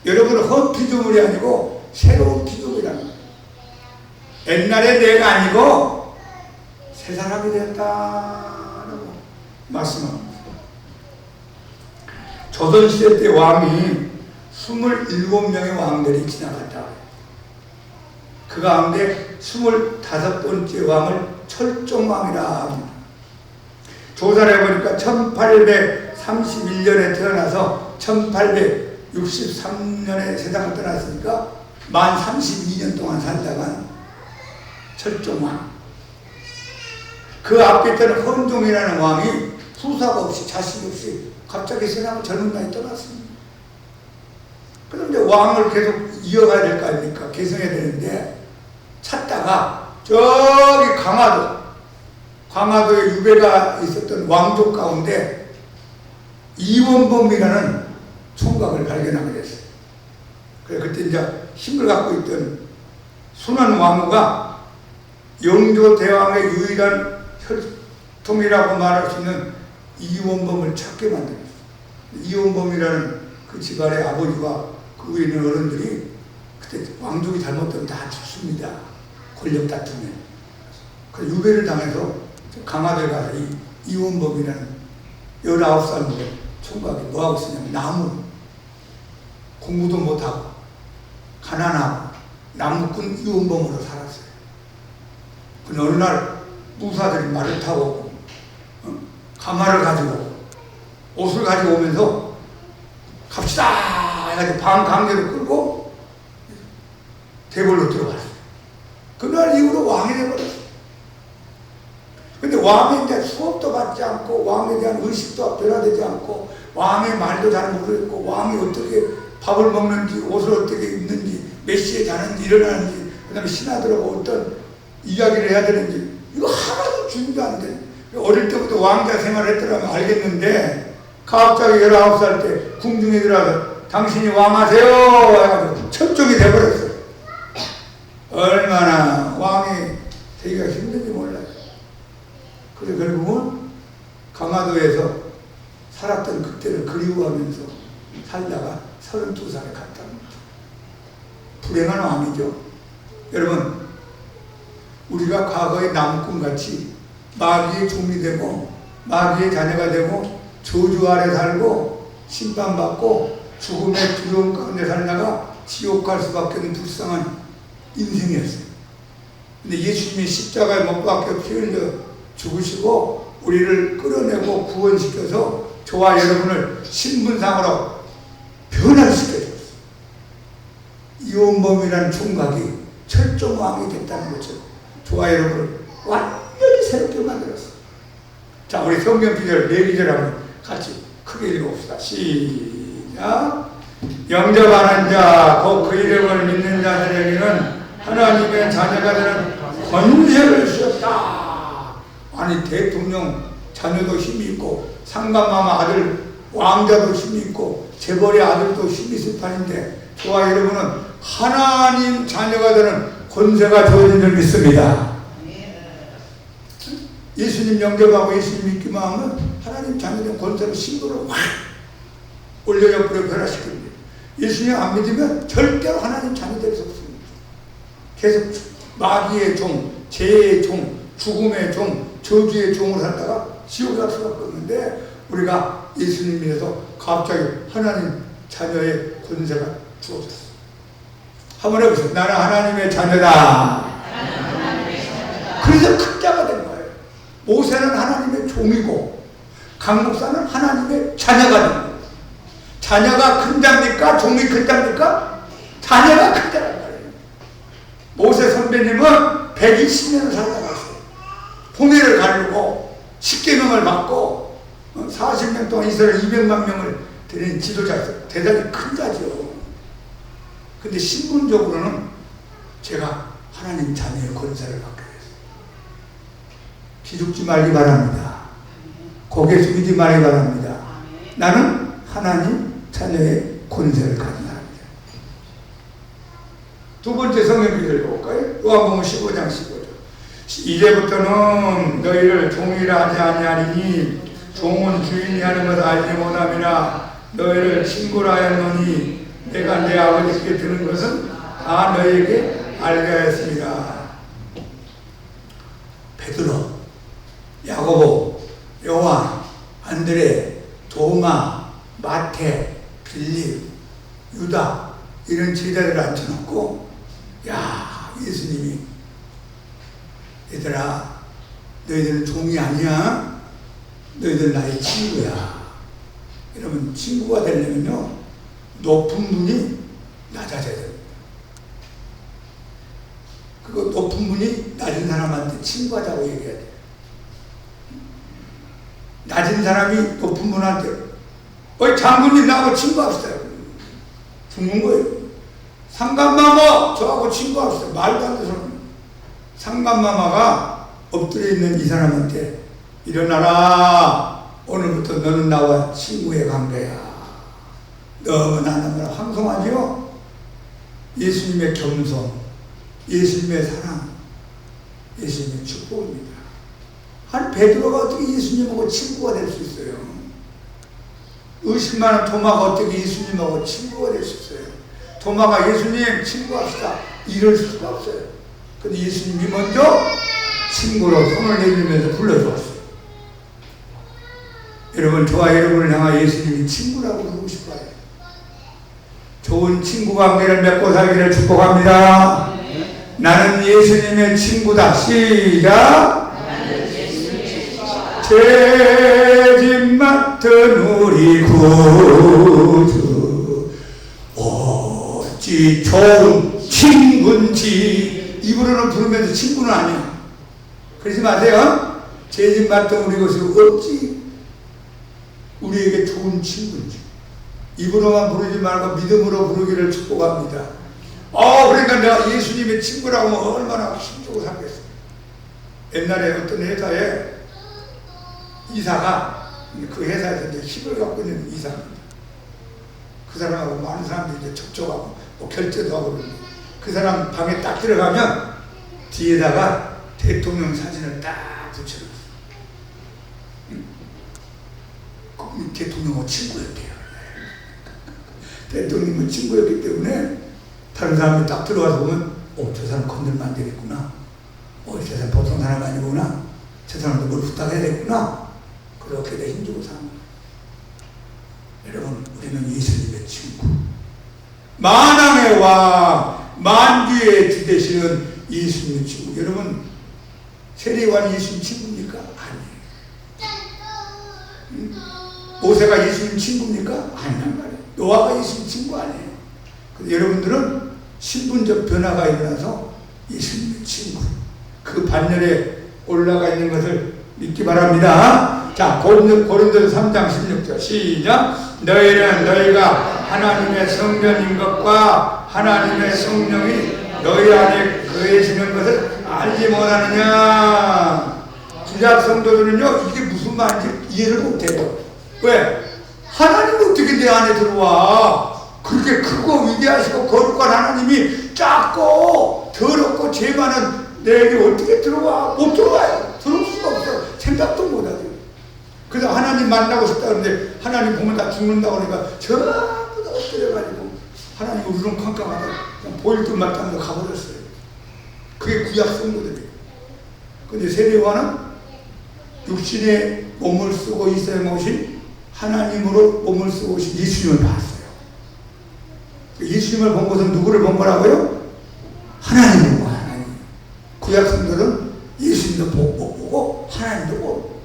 Speaker 1: 여러분은 헌 피조물이 아니고 새로운 피조물이랍니다. 옛날에 내가 아니고 새 사람이 되었다라고 말씀합니다. 조선시대 때 왕이 27명의 왕들이 지나갔다. 그 가운데 25번째 왕을 철종왕이라 합니다. 조사를 해보니까 1831년에 태어나서 1863년에 세상을 떠났으니까 만 32년 동안 살다가 철종왕. 그 앞에 있던 헌종이라는 왕이 후사가 없이 자식 없이 갑자기 세상을 젊은 나이에 떠났습니다. 그럼 이제 왕을 계속 이어가야 될 거 아닙니까? 계승해야 되는데 찾다가 저기 강화도에 유배가 있었던 왕족 가운데 이원범이라는 총각을 발견하게 됐어요. 그래서 그때 이제 힘을 갖고 있던 순원 왕후가 영조 대왕의 유일한 혈통이라고 말할 수 있는 이원범을 찾게 만들었어요. 이원범이라는 그 집안의 아버지와 그 위에 있는 어른들이 그때 왕족이 잘못되면 다 죽습니다. 권력 다툼에. 그래서 유배를 당해서 강화도에 가서 이 이원범이라는 19살 먹은 총각이 뭐하고 있었냐면 나무 공부도 못하고 가난하고 나무꾼 이원범으로 살았어요. 근데 어느 날 무사들이 말을 타고 가마를 가지고 옷을 가지고 오면서 갑시다 해가지고 방강제로 끌고 대궐로 들어갔어요. 그날 이후로 왕이 되어버렸어요. 근데 왕에 대한 수업도 받지 않고 왕에 대한 의식도 변화되지 않고 왕의 말도 잘 모르겠고 왕이 어떻게 밥을 먹는지 옷을 어떻게 입는지 몇 시에 자는지 일어나는지 그 다음에 신하들하고 어떤 이야기를 해야 되는지 이거 하나도 준비도 안 돼. 어릴 때부터 왕자 생활을 했더라면 알겠는데 갑자기 19살 때 궁중에 들어가서 당신이 왕하세요 해가지고 철종이 돼버렸어요. 얼마나 왕이 되기가 힘든지 몰라요. 그래서 결국은 강화도에서 살았던 그때를 그리워하면서 살다가 32살에 갔답니다. 불행한 왕이죠. 여러분, 우리가 과거의 나무꾼같이 마귀의 종이 되고 마귀의 자녀가 되고 저주 아래 살고 심판받고 죽음의 두려움 가운데 살다가 지옥 갈 수밖에 없는 불쌍한 인생이었어요. 근데 예수님이 십자가에 못 박혀 피 흘려 죽으시고 우리를 끌어내고 구원시켜서 저와 여러분을 신분상으로 변화시켜줬어요. 이원범이라는 총각이 철종왕이 됐다는 거죠. 저와 여러분을 완전히 새롭게 만들었어요. 자, 우리 성경 기절 4기절 한번 같이 크게 읽어봅시다. 시작. 영접하는 자, 곧 그 이름을 믿는 자들에게는 하나님의 자녀가 되는 권세를 주셨다. 아니, 대통령 자녀도 힘이 있고 상감마마 아들 왕자도 힘이 있고 재벌의 아들도 힘이 있을 판인데 저와 여러분은 하나님 자녀가 되는 권세가 주어진 줄 믿습니다. 예수님 영접하고 예수님 믿기만 하면 하나님 자녀된 권세로 신부를 확 올려줘버려 변화시킵니다. 예수님 안 믿으면 절대로 하나님 자녀 될 수 없습니다. 계속 마귀의 종, 죄의 종, 죽음의 종, 저주의 종으로 살다가 지옥에 갈 수밖에 없는데 우리가 예수님 믿어서 갑자기 하나님 자녀의 권세가 주어졌어요. 한번 해보세요. 나는 하나님의 자녀다. 그래서 큰 자가 된 거예요. 모세는 하나님의 종이고 강 목사는 하나님의 자녀가 된 거예요. 자녀가 큰 자입니까? 종이 큰 자입니까? 자녀가 큰 자란 말이에요. 모세 선배님은 120년을 살다 갔어요. 홍해를 가르고 십계명을 받고 40년 동안 이스라엘 200만 명을 데린 지도자였어요. 대단히 큰 자죠. 근데 신분적으로는 제가 하나님 자녀의 권세를 받게 됐어요. 기죽지 말기 바랍니다. 고개 숙이지 말기 바랍니다. 나는 하나님 자녀의 권세를 가진 사람입니다. 두 번째 성경 기도 읽어볼까요? 요한복음 15장 15절. 이제부터는 너희를 종이라 하지 아니하리니 종은 주인이 하는 것을 알지 못함이나 너희를 친구라 하였노니 내가 내 아버지께 드는 것은 다 너희에게 알게 하였습니다. 베드로 야고보, 요한, 안드레, 도마, 마태, 빌립, 유다 이런 제자들을 앉혀놓고 야 예수님이 얘들아 너희들은 종이 아니야. 너희들 나의 친구야. 여러분 친구가 되려면요 높은 분이 낮아져야 됩니다. 그거 높은 분이 낮은 사람한테 친구하자고 얘기해야 돼요. 낮은 사람이 높은 분한테 장군님 나하고 친구합시다. 죽는 거예요. 상감마마 저하고 친구합시다. 말도 안 되는 소리. 상감마마가 엎드려 있는 이 사람한테 일어나라. 오늘부터 너는 나와 친구의 관계야. 너무나 황송하지요? 예수님의 겸손, 예수님의 사랑, 예수님의 축복입니다. 한 베드로가 어떻게 예수님하고 친구가 될 수 있어요? 의심많은 토마가 어떻게 예수님하고 친구가 될 수 있어요? 토마가 예수님 친구합시다. 이럴 수가 없어요. 근데 예수님이 먼저 친구로 손을 내밀면서 불러주었어요. 여러분, 저와 여러분을 향한 예수님이 친구라고 부르고 싶어요. 좋은 친구 관계를 맺고 살기를 축복합니다. 나는 예수님의 친구다. 시작! 죄짐 맡은 우리 구주 어찌 좋은 친구인지. 입으로는 부르면서 친구는 아니야. 그러지 마세요. 죄짐 맡은 우리 구주 어찌 우리에게 좋은 친구인지. 입으로만 부르지 말고 믿음으로 부르기를 축복합니다. 그러니까 내가 예수님의 친구라고 하면 얼마나 힘주고 살겠어. 옛날에 어떤 회사에 이사가 그 회사에서 이제 힘을 갖고 있는 이사입니다. 그 사람하고 많은 사람들이 이제 접촉하고 뭐 결제도 하고 그러는데 그 사람 방에 딱 들어가면 뒤에다가 대통령 사진을 딱 붙여놨어. 대통령하고 친구였대요. 대통령은 친구였기 때문에 다른 사람이 딱 들어와서 보면 저 사람 건들면 안 되겠구나. 저 사람 보통 사람 아니구나. 저 사람도 뭘 부탁해야 되겠구나. 그렇게 내 힘주고 사는 거예요. 여러분, 우리는 예수님의 친구. 만왕의 왕, 만주의 주 되시는 예수님의 친구. 여러분, 세례요한 예수님 친구입니까? 아니에요. 모세가 예수님 친구입니까? 아니란 말이에요. 노아가 예수님 친구 아니에요. 근데 여러분들은 신분적 변화가 일어나서 예수님의 친구, 그 반열에 올라가 있는 것을 믿기 바랍니다. 자, 고린도서 3장 16절 시작. 너희는 너희가 하나님의 성전인 것과 하나님의 성령이 너희 안에 거해지는 것을 알지 못하느냐. 구약 성도들은요 이게 무슨 말인지 이해를 못해요. 왜? 하나님 어떻게 내 안에 들어와? 그렇게 크고 위대하시고 거룩한 하나님이 작고 더럽고 죄 많은 내게 어떻게 들어와? 못 들어와요. 들어올 수가 없어요. 생각도 못하죠. 그래서 하나님 만나고 싶다 그러는데 하나님 보면 다 죽는다고 그러니까 전부 다 엎드려가지고 하나님 우르렁 캄캄하다 그냥 보일 듯 말듯 하면서 가버렸어요. 그게 구약 성도들이에요. 근데 세례요한은 육신의 몸을 쓰고 있어야 오신 하나님으로 몸을 쓰고 오신 예수님을 봤어요. 예수님을 본 것은 누구를 본 거라고요? 하나님을 본 거야. 하나님. 구약 성도는 예수님도 못 보고 하나님도 보고.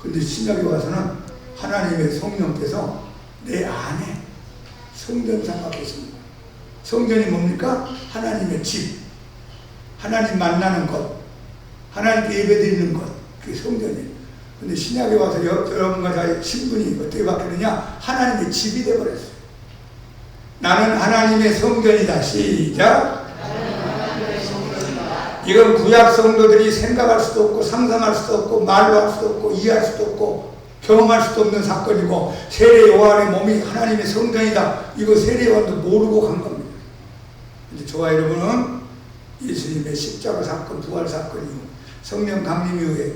Speaker 1: 근데 신약에 와서는 하나님의 성령께서 내 안에 성전 삼아 계십니다. 성전이 뭡니까? 하나님의 집, 하나님 만나는 것, 하나님께 예배드리는 것, 그게 성전이에요. 근데 신약에 와서 여러분과 저의 신분이 어떻게 바뀌느냐? 하나님의 집이 되어버렸어요. 나는 하나님의 성전이다. 시작. 이건 구약 성도들이 생각할 수도 없고 상상할 수도 없고 말로 할 수도 없고 이해할 수도 없고 경험할 수도 없는 사건이고, 세례 요한의 몸이 하나님의 성전이다. 이거 세례 요한도 모르고 간 겁니다. 근데 저와 여러분은 예수님의 십자가 사건, 부활 사건 이후, 성령 강림 이후에,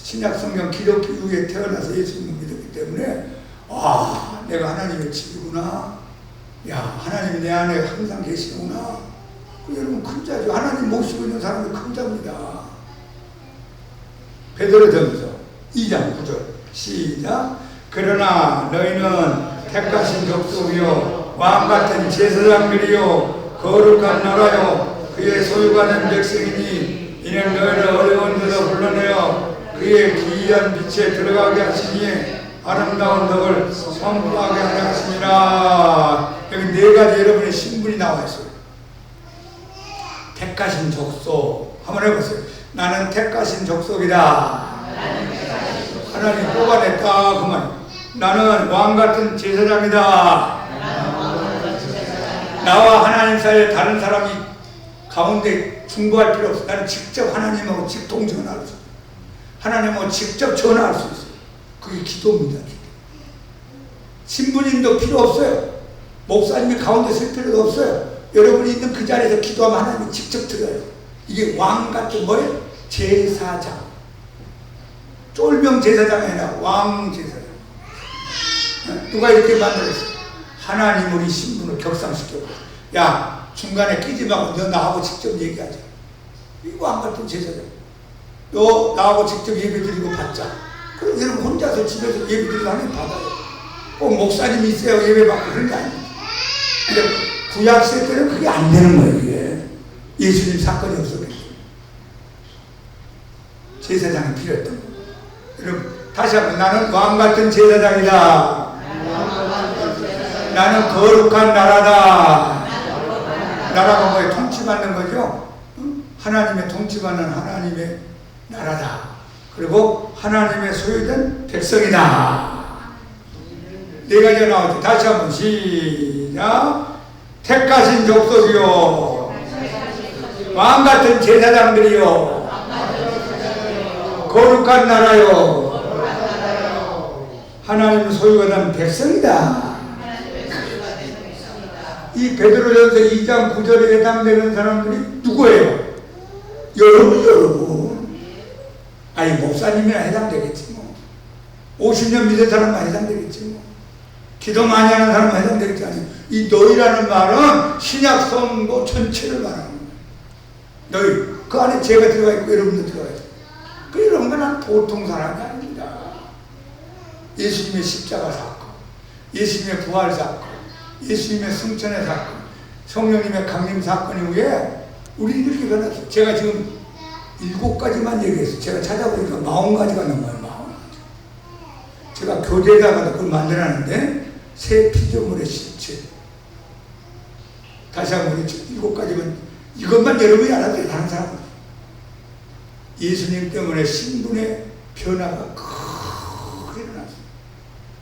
Speaker 1: 신약 성경 기록 이후에 태어나서 예수님을 믿었기 때문에 내가 하나님의 집이구나. 야, 하나님이 내 안에 항상 계시구나. 여러분 큰 자죠. 하나님 모시고 있는 사람이 큰 자입니다. 베드로전서 2장 9절 시작. 그러나 너희는 택하신 족속이요 왕같은 제사장들이요 거룩한 나라요 그의 소유가 된 백성이니 이는 너희를 어려운 데서 불러내어 그의 기이한 빛에 들어가게 하시니 아름다운 덕을 선포하게 하려 하심이라. 여기 네 가지 여러분의 신분이 나와 있어요. 택하신 족속 한번 해보세요. 나는 택하신 족속이다. 하나님 뽑아냈다 그 말. 나는 왕같은 제사장이다. 나와 하나님 사이에 다른 사람이 가운데 중보할 필요 없어. 나는 직접 하나님하고 직통 전화할 수 있어요. 하나님하고 직접 전화할 수 있어요. 그게 기도입니다. 신부님도 필요 없어요. 목사님이 가운데 쓸 필요도 없어요. 여러분이 있는 그 자리에서 기도하면 하나님이 직접 들어요. 이게 왕같은 뭐예요? 제사장. 쫄병 제사장이 아니라 왕 제사장. 누가 이렇게 만들었어요? 하나님 우리 신분을 격상시켰고, 야 중간에 끼지 말고 너 나하고 직접 얘기하자. 이거 왕 같은 제사장. 너 나하고 직접 예배 드리고 받자. 그럼 여러분 혼자서 집에서 예배 드리고 하면 받아요. 꼭 목사님이 있어야 예배 받고 그런 게 아니에요. 근데 구약 시대 때는 그게 안 되는 거예요. 그게 예수님 사건이 없었겠죠. 제사장이 필요했던 거예요. 여러분 다시 한번 나는 왕 같은 제사장이다. 나는 거룩한 나라다. 나라가 뭐에 통치받는 거죠? 하나님의 통치받는 하나님의 나라다. 그리고 하나님의 소유된 백성이다. 네 가지가 나오죠. 다시 한번 시작. 택하신 족속이요 왕같은 제사장들이요 거룩한 나라요 하나님의 소유가 된 백성이다. 이 베드로전서 2장 9절에 해당되는 사람들이 누구예요? 여러분. 아니 목사님이나 해당되겠지 뭐. 50년 믿은 사람만 해당되겠지 뭐. 기도 많이 하는 사람만 해당되겠지. 아니 이 너희라는 말은 신약 성도 전체를 말하는 거예요. 너희 그 안에 제가 들어가 있고 여러분도 들어가 있어요. 이런 건 난 보통 사람이 아닙니다. 예수님의 십자가 사건, 예수님의 부활 사건, 예수님의 승천의 사건, 성령님의 강림 사건 이후에 우리 이렇게 변했어요. 제가 지금 7가지만 얘기했어요. 제가 찾아보니까 40가지가 넘어요. 40가지. 제가 교재에다가 그걸 만들었는데 새 피조물의 실체. 다시 한번 우리 7가지만 이것만 여러분이 알아도 돼요. 다른 사람은. 예수님 때문에 신분의 변화가 크게 일어났어요.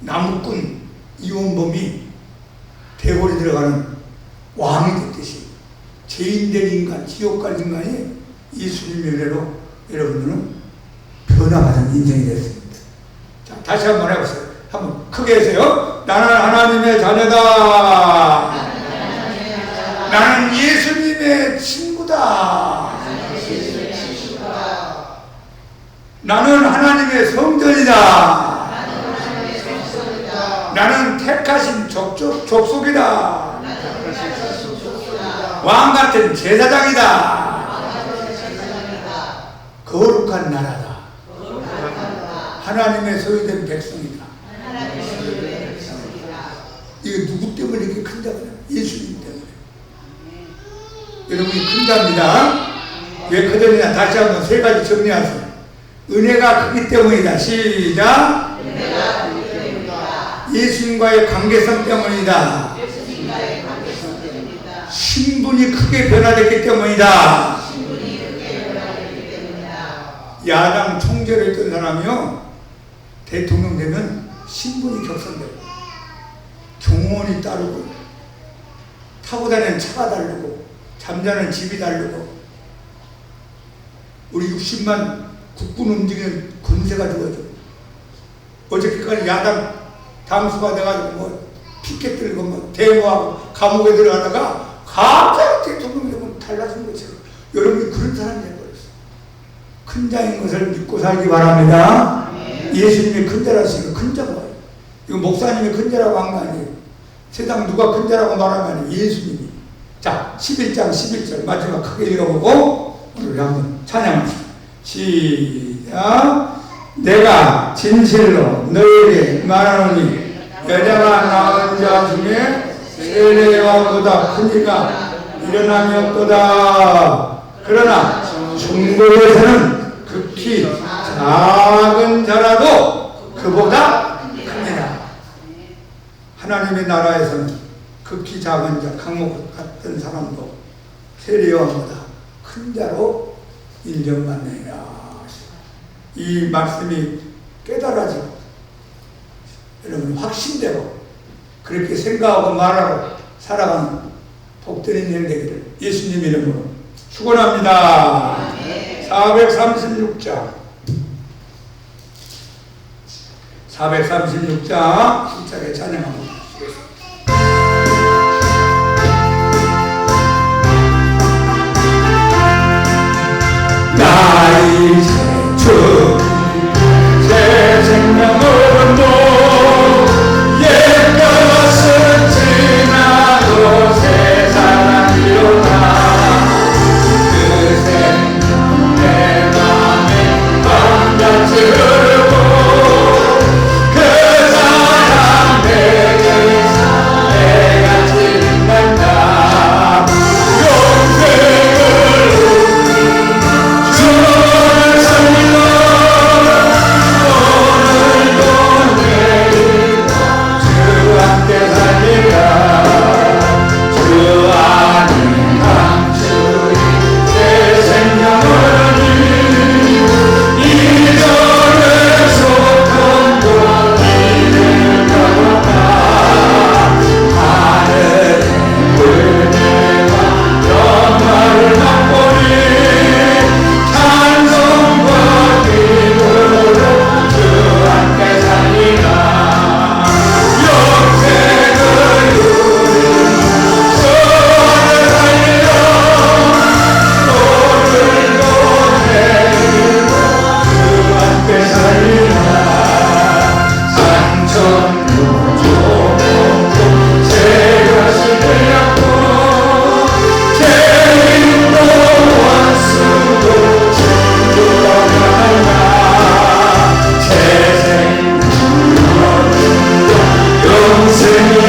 Speaker 1: 나무꾼 이원범이 대궐에 들어가는 왕이 됐듯이 죄인된 인간, 지옥 갈 인간이 예수님 은혜로 여러분들은 변화받은 인생이 됐습니다. 자, 다시 한번 해보세요. 한번 크게 해서요. 나는 하나님의 자녀다. 나는 예수님의 친구다. 나는 하나님의 성전이다. 나는 택하신 족속이다. 왕같은 제사장이다. 거룩한 나라다. 하나님의 소유된 백성이다. 이거 누구 때문에 이렇게 큰 자냐? 예수님 때문에. 여러분이 큰 자입니다. 왜 크느냐? 다시 한번 3가지 정리하세요. 은혜가 크기 때문이다. 시작. 은혜가 크기 때문이다. 예수님과의 관계성 때문이다. 신분이 크게 변화됐기 때문이다. 야당 총재를 했던 사람이요, 대통령 되면 신분이 격상되고 경호원이 따르고 타고 다니는 차가 다르고 잠자는 집이 다르고 우리 60만 국군 움직이는 군세가 좋아져. 어저께까지 야당 당수가 돼가지고 뭐 피켓 들고 뭐 데모하고 감옥에 들어가다가 갑자기 대통령이 되면 달라진 거죠. 여러분이 그런 사람이 돼버렸어. 큰 자인 것을 믿고 살기 바랍니다. 예수님이 큰 자라시니까 큰 자가 와요. 이거 목사님이 큰 자라고 한 거 아니에요. 세상 누가 큰 자라고 말하면 예수님이. 자, 11장 11절 마지막 크게 읽어보고 오늘 한번 찬양합시다. 시작. 야, 내가 진실로 너에게 말하노니 여자가 낳은 자 중에 세례요한보다 큰 이가 일어남이 없도다. 그러나 중국에서는 극히 작은 자라도 그보다 큽니다. 하나님의 나라에서는 극히 작은 자, 강목 같은 사람도 세례요한보다 큰 자로 인정받느니라. 이 말씀이 깨달아지고 여러분 확신되고 그렇게 생각하고 말하고 살아가는 복된 인생 되기를 예수님 이름으로 축원합니다. 436장 힘차게 찬양합니다. 나의 주 새 생명으로 옛것은 지나도 새 사랑이로다. 그 생명 내 맘에 밤같이 흐르고 그 사랑 내게서 내같이 빛난다. 용생을 주를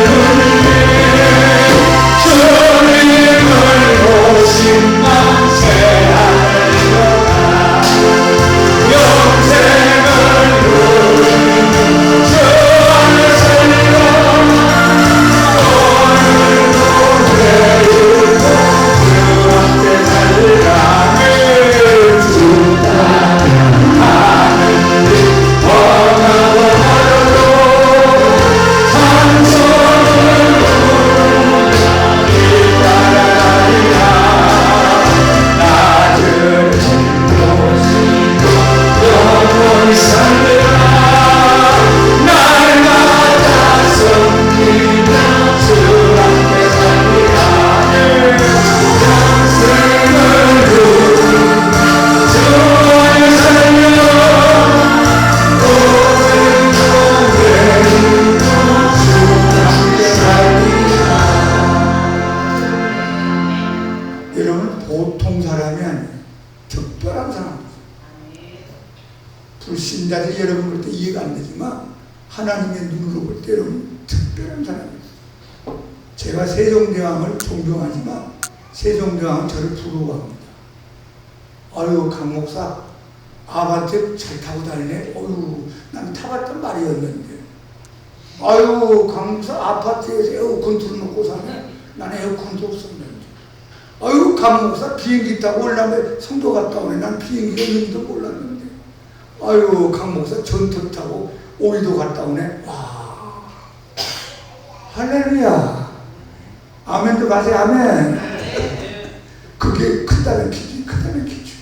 Speaker 1: 살리고 불신자들이 여러분 볼 때 이해가 안 되지만 하나님의 눈으로 볼 때 여러분 특별한 사람입니다. 제가 세종대왕을 존경하지만 세종대왕은 저를 부러워합니다. 아유 강 목사 아반떼 잘 타고 다니네. 어유 난 타봤단 말이었는데 아유 강 목사 아파트에서 에어컨 틀어놓고 사네. 난 에어컨도 없었는데 아유 강 목사 비행기 타고 올라면 성도 갔다 오네. 난 비행기가 있는지도 몰랐는데 아유 강 목사 전투 타고 오이도 갔다 오네. 와 할렐루야 아멘도 가세요. 아멘. 그게 크다는 기준, 크다는 기준.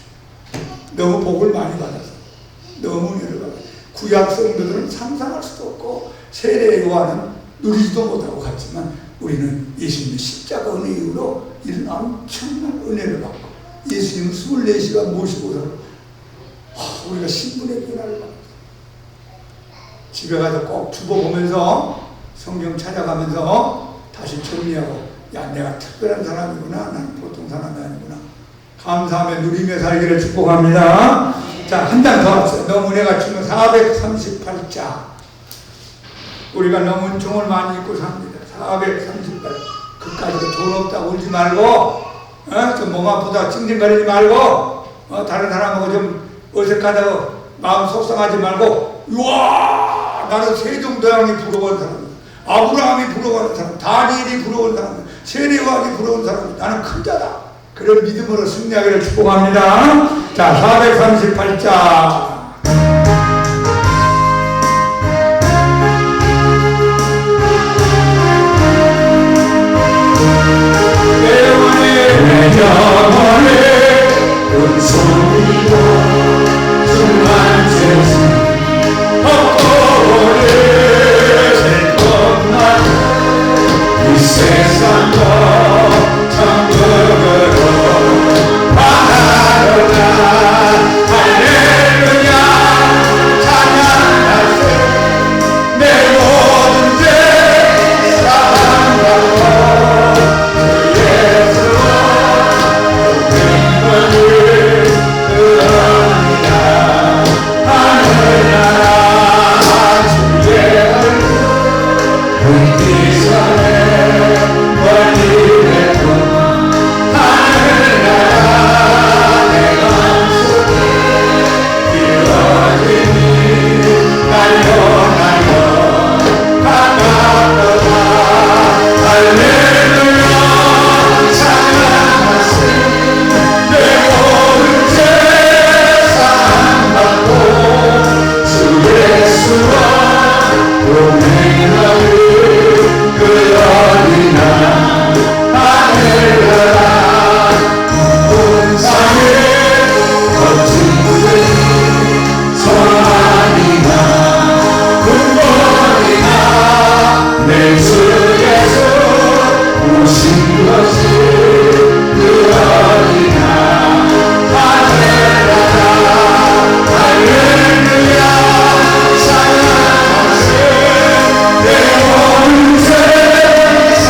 Speaker 1: 너무 복을 많이 받아서 너무 은혜를 받아서 구약 성도들은 상상할 수도 없고 세례 요한은 누리지도 못하고 갔지만 우리는 예수님의 십자가 은혜 이후로 이런 엄청난 은혜를 받고 예수님은 24시간 모시고서 우리가 신분의 변화를 받고 집에 가서 꼭 주보 보면서 성경 찾아가면서 다시 정리하고 야 내가 특별한 사람이구나. 나는 보통 사람이 아니구나. 감사하며 누리며 살기를 축복합니다. 자, 한 장 더 왔어요. 너무 내가 주면 438자. 우리가 너무 종을 많이 입고 삽니다. 438. 그까지도 돈 없다고 울지 말고, 좀 몸 아프다 찡찡거리지 말고, 다른 사람하고 좀 어색하다고 마음 속상하지 말고, 우와! 나는 세종대왕이 부러운 사람, 아브라함이 부러운 사람, 다니엘이 부러운 사람, 세례요한이 부러운 사람, 나는 큰 자다. 그런 믿음으로 승리하기를 축복합니다. 자, 438자.
Speaker 3: 내 영혼에 은총이고 충만 세상 헛고를 슬픔만 이 세상도 천국으로 바라보라. 할렐루야 찬양하세. 내 모든 죄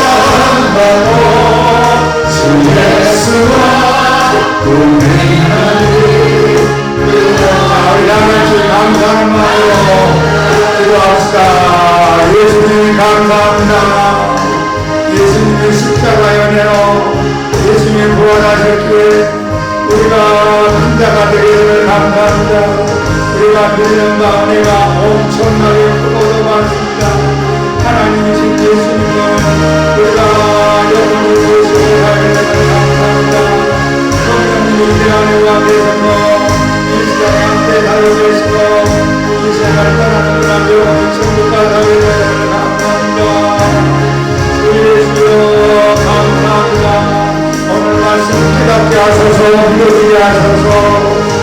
Speaker 3: 사랑받고 주 예수와 예수님 감사합니다. 예수님의 십자가의 은혜로 예수님이 부활하셨기에 우리가 큰 자가 되기를 감사합니다. 우리가 믿는 마음이가 엄청나게 크고도 많습니다. 하나님이신 예수님은 우리가 영원히 모시고 가게 되는 감사합니다. 성령님이 우리 안에와 계셔서 이 시간에 함께 살고 계시고 이 생활을 떠나는 그날 영원히 천국 가게 되는 감사합니다. 주 예수여 감사합니다. 오늘 말씀 깨닫게 하소서, 믿어지게 하소서.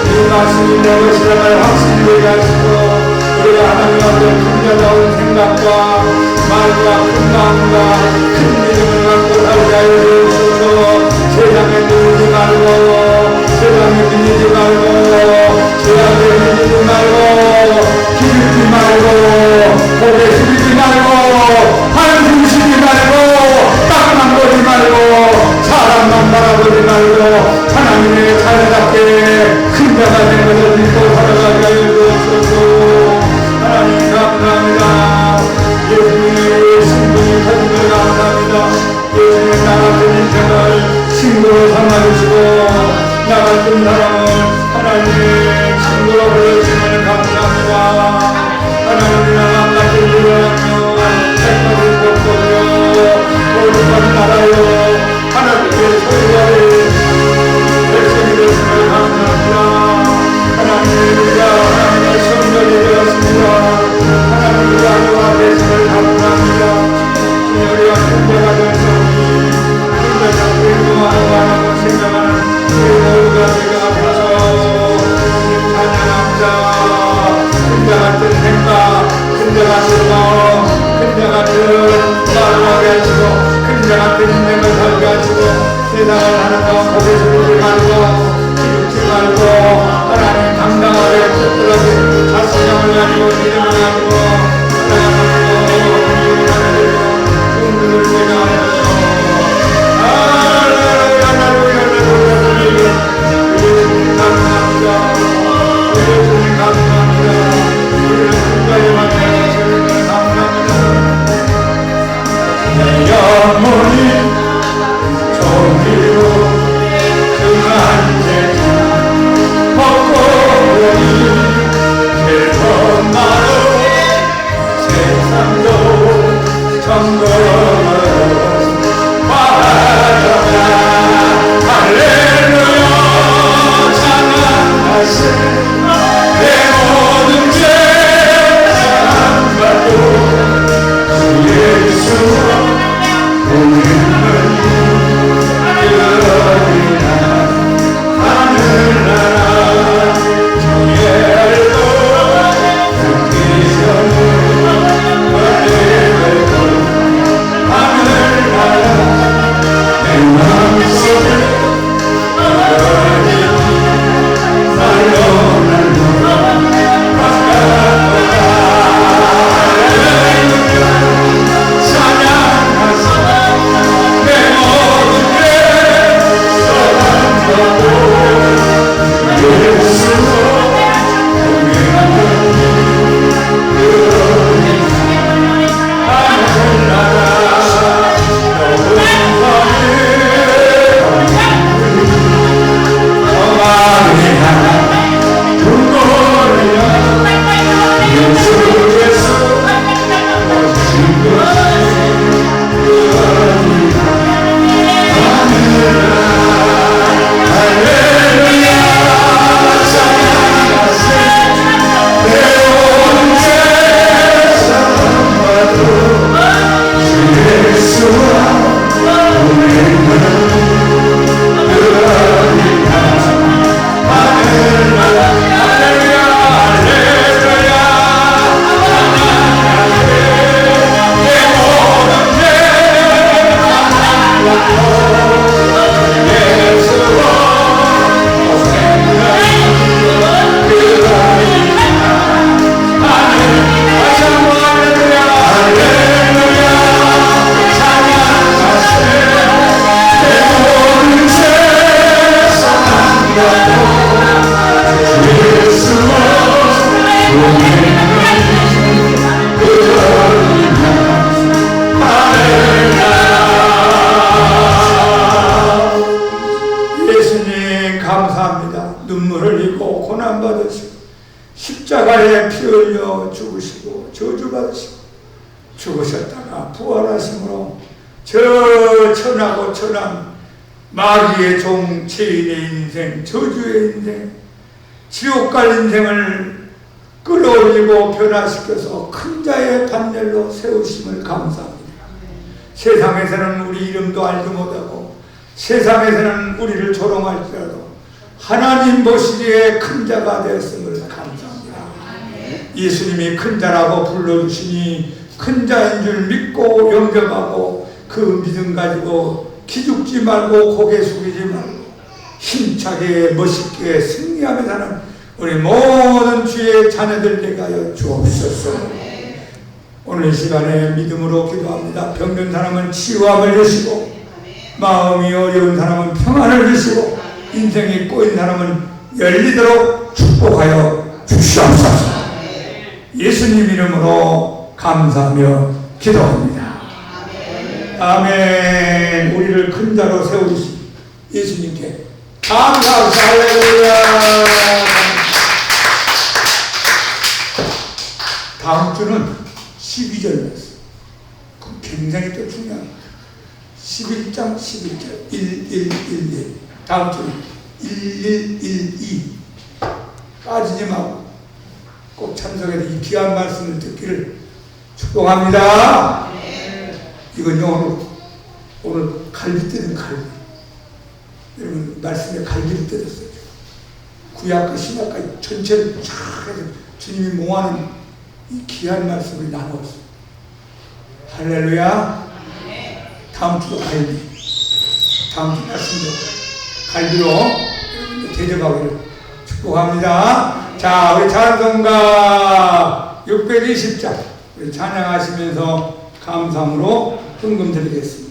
Speaker 3: 이 말씀이 내 것이라는 확신이 되게 하시고 우리가 하나님 앞에 풍자다운 생각과 말과 큰 마음과 큰 믿음을 갖고 살게 하여 주옵소서. 세상에 누르지 말고 세상에 밀리지 말고 죄악에 밀리지 말고 기르지 말고 고개 숙이지 말고 한숨 쉬지 말고 땅만 보지 말고 사람만 바라보지 말고 하나님의 자녀답게 큰 자가 된 것을 믿고 살아가게 하여 주옵소서. 하나님 감사합니다. 예수님의 신분이 가지고 감사합니다. 예수님 나 같은 인생을 친구로 삼아주시고 나 같은 사람을 하나님의 친구로 불러주시면 감사합니다. 하나님 나 같은 일어나며 생각을 복도려 거룩한 나라여 하나님의 소유하여 백성이 되시면 감사합니다. 하나님의 우리가 하나님의 성전이 되었습니다. 하나님의 자녀가 되시면 감사합니다. 주님 우리가 큰자가 되었으니 큰자가 행동하고 생각하는 우리 모두가 되게 하소서. 주님 찬양합니다. 큰자 같은 생각, 큰자 같은 마음, 큰자 같은 말을 하게 하시고 큰자 같은 인생을 살게 하시고 세상을 하는 것 고개 숙이지 말고 기죽지 말고 하나님 당당하게 붙들어서 자신감을 가지고 믿음을 가지고 살아가는 것 꿈들을 되게 하소서. 할렐루야 할렐루야 할렐루야 예수님 감사합니다. 내 영혼이 종기로 등한 데 먹고 보니 세상마로 세상도 점검으로 바라보라 할렐루야 찬양하세 내 모든 죄 사랑받고 주 예수와 우리는 여기나 하늘나라 주의 알고 듣기전에 멀리되고 하늘나라 내 마음속에 예수님 감사합니다. 눈물을 흘리고 고난받으시고 십자가에 피 흘려 죽으시고 저주받으시고 죽으셨다가 부활하심으로 저 천하고 천한 마귀의 종 죄인의 인생 저주의 인생 지옥 갈 인생을 끌어올리고 변화시켜서 큰 자의 판결로 세우심을 감사합니다. 세상에서는 우리 이름도 알지 못하고 세상에서는 우리를 조롱할지라도 하나님 보시기에 큰 자가 되었음을 감사합니다. 예수님이 큰 자라고 불러주시니 큰 자인 줄 믿고 영접하고 그 믿음 가지고 기죽지 말고 고개 숙이지 말고 힘차게 멋있게 승리하며 사는 우리 모든 주의 자녀들 되게 하여 주옵소서. 오늘 이 시간에 믿음으로 기도합니다. 병든 사람은 치유함을 주시고 마음이 어려운 사람은 평안을 주시고 인생이 꼬인 사람은 열리도록 축복하여 주시옵소서. 예수님 이름으로 감사하며 기도합니다. 아멘. 우리를 큰 자로 세우신 예수님께 감사합니다. 할렐루야. 다음 주는 12절이었어요. 굉장히 또 중요한 11장 11절 1111 다음 주는 1112 빠지지 말고 꼭 참석해서 이 귀한 말씀을 듣기를 축복합니다. 이건요 오늘 갈비 뜯은 갈비. 여러분 말씀에 갈비를 뜯었어요. 구약과 신약까지 전체를 쫙 해서 주님이 모아는 이 귀한 말씀을 나누었어요. 할렐루야. 다음 주도 갈비, 다음 주 말씀도 갈비로 대접하기를 축복합니다. 자, 우리 찬송가 620장 우리 찬양하시면서 감사함으로 헌금 드리겠습니다.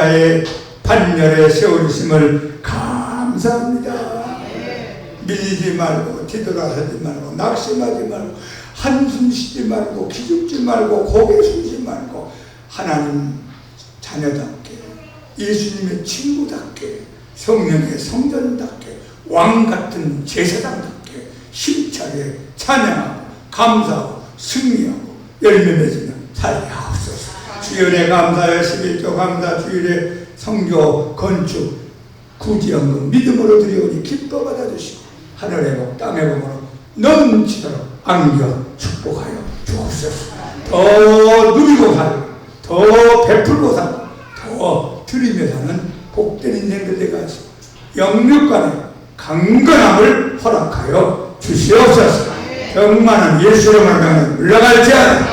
Speaker 3: 자의 반열에 세우심을 감사합니다. 밀리지 말고 뒤돌아서지 말고 낙심하지 말고 한숨 쉬지 말고 기죽지 말고 고개 숙이지 말고 하나님 자녀답게 예수님의 친구답게 성령의 성전답게 왕같은 제사장답게 힘차게 찬양하고 감사하고 승리하고 열매 맺으며 살게 하옵소서. 주일에 감사하여 11조 감사 주일에 성교 건축 구제연금 믿음으로 드리오니 기뻐 받아주시고 하늘의 복 땅의 복으로 넘치도록 안겨 축복하여 주옵소서. 더 누리고 살고 더 베풀고 살고 더 드리며 사는 복된 인생들 되게 하시고 영육간에 강건함을 허락하여 주시옵소서. 병만은 예수 이름으로 병은 물러갈지어다.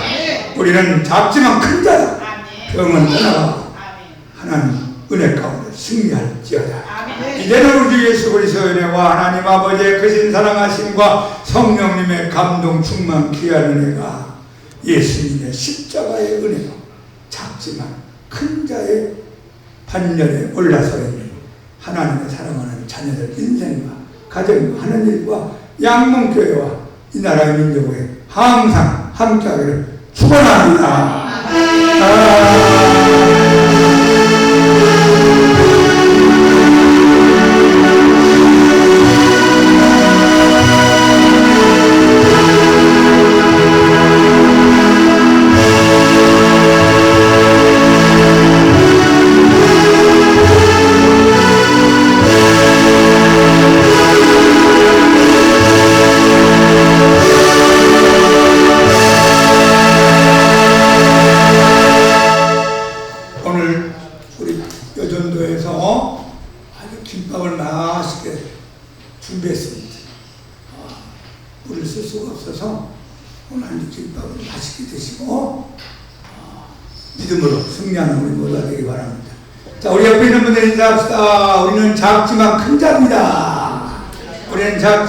Speaker 3: 우리는 작지만 큰 자다. 병은 떠나가고 하나님 은혜 가운데 승리할지어다. 이제는 우리 예수 그리스도의 은혜와 하나님 아버지의 크신 사랑하심과 성령님의 감동 충만 귀한 은혜가 예수님의 십자가의 은혜가 작지만 큰 자의 반열에 올라서 있는 하나님의 사랑하는 자녀들 인생과 가정과 하는 일과 양문교회와 이 나라의 민족에 항상 함께하기를 축원합니다. 김밥을 맛있게 준비했습니다. 물을 쓸 수가 없어서 오늘 김밥을 맛있게 드시고 믿음으로 승리하는 우리 모두가 되기 바랍니다. 자, 우리 옆에 있는 분들 인사합시다. 우리는 작지만 큰 자입니다. 우리는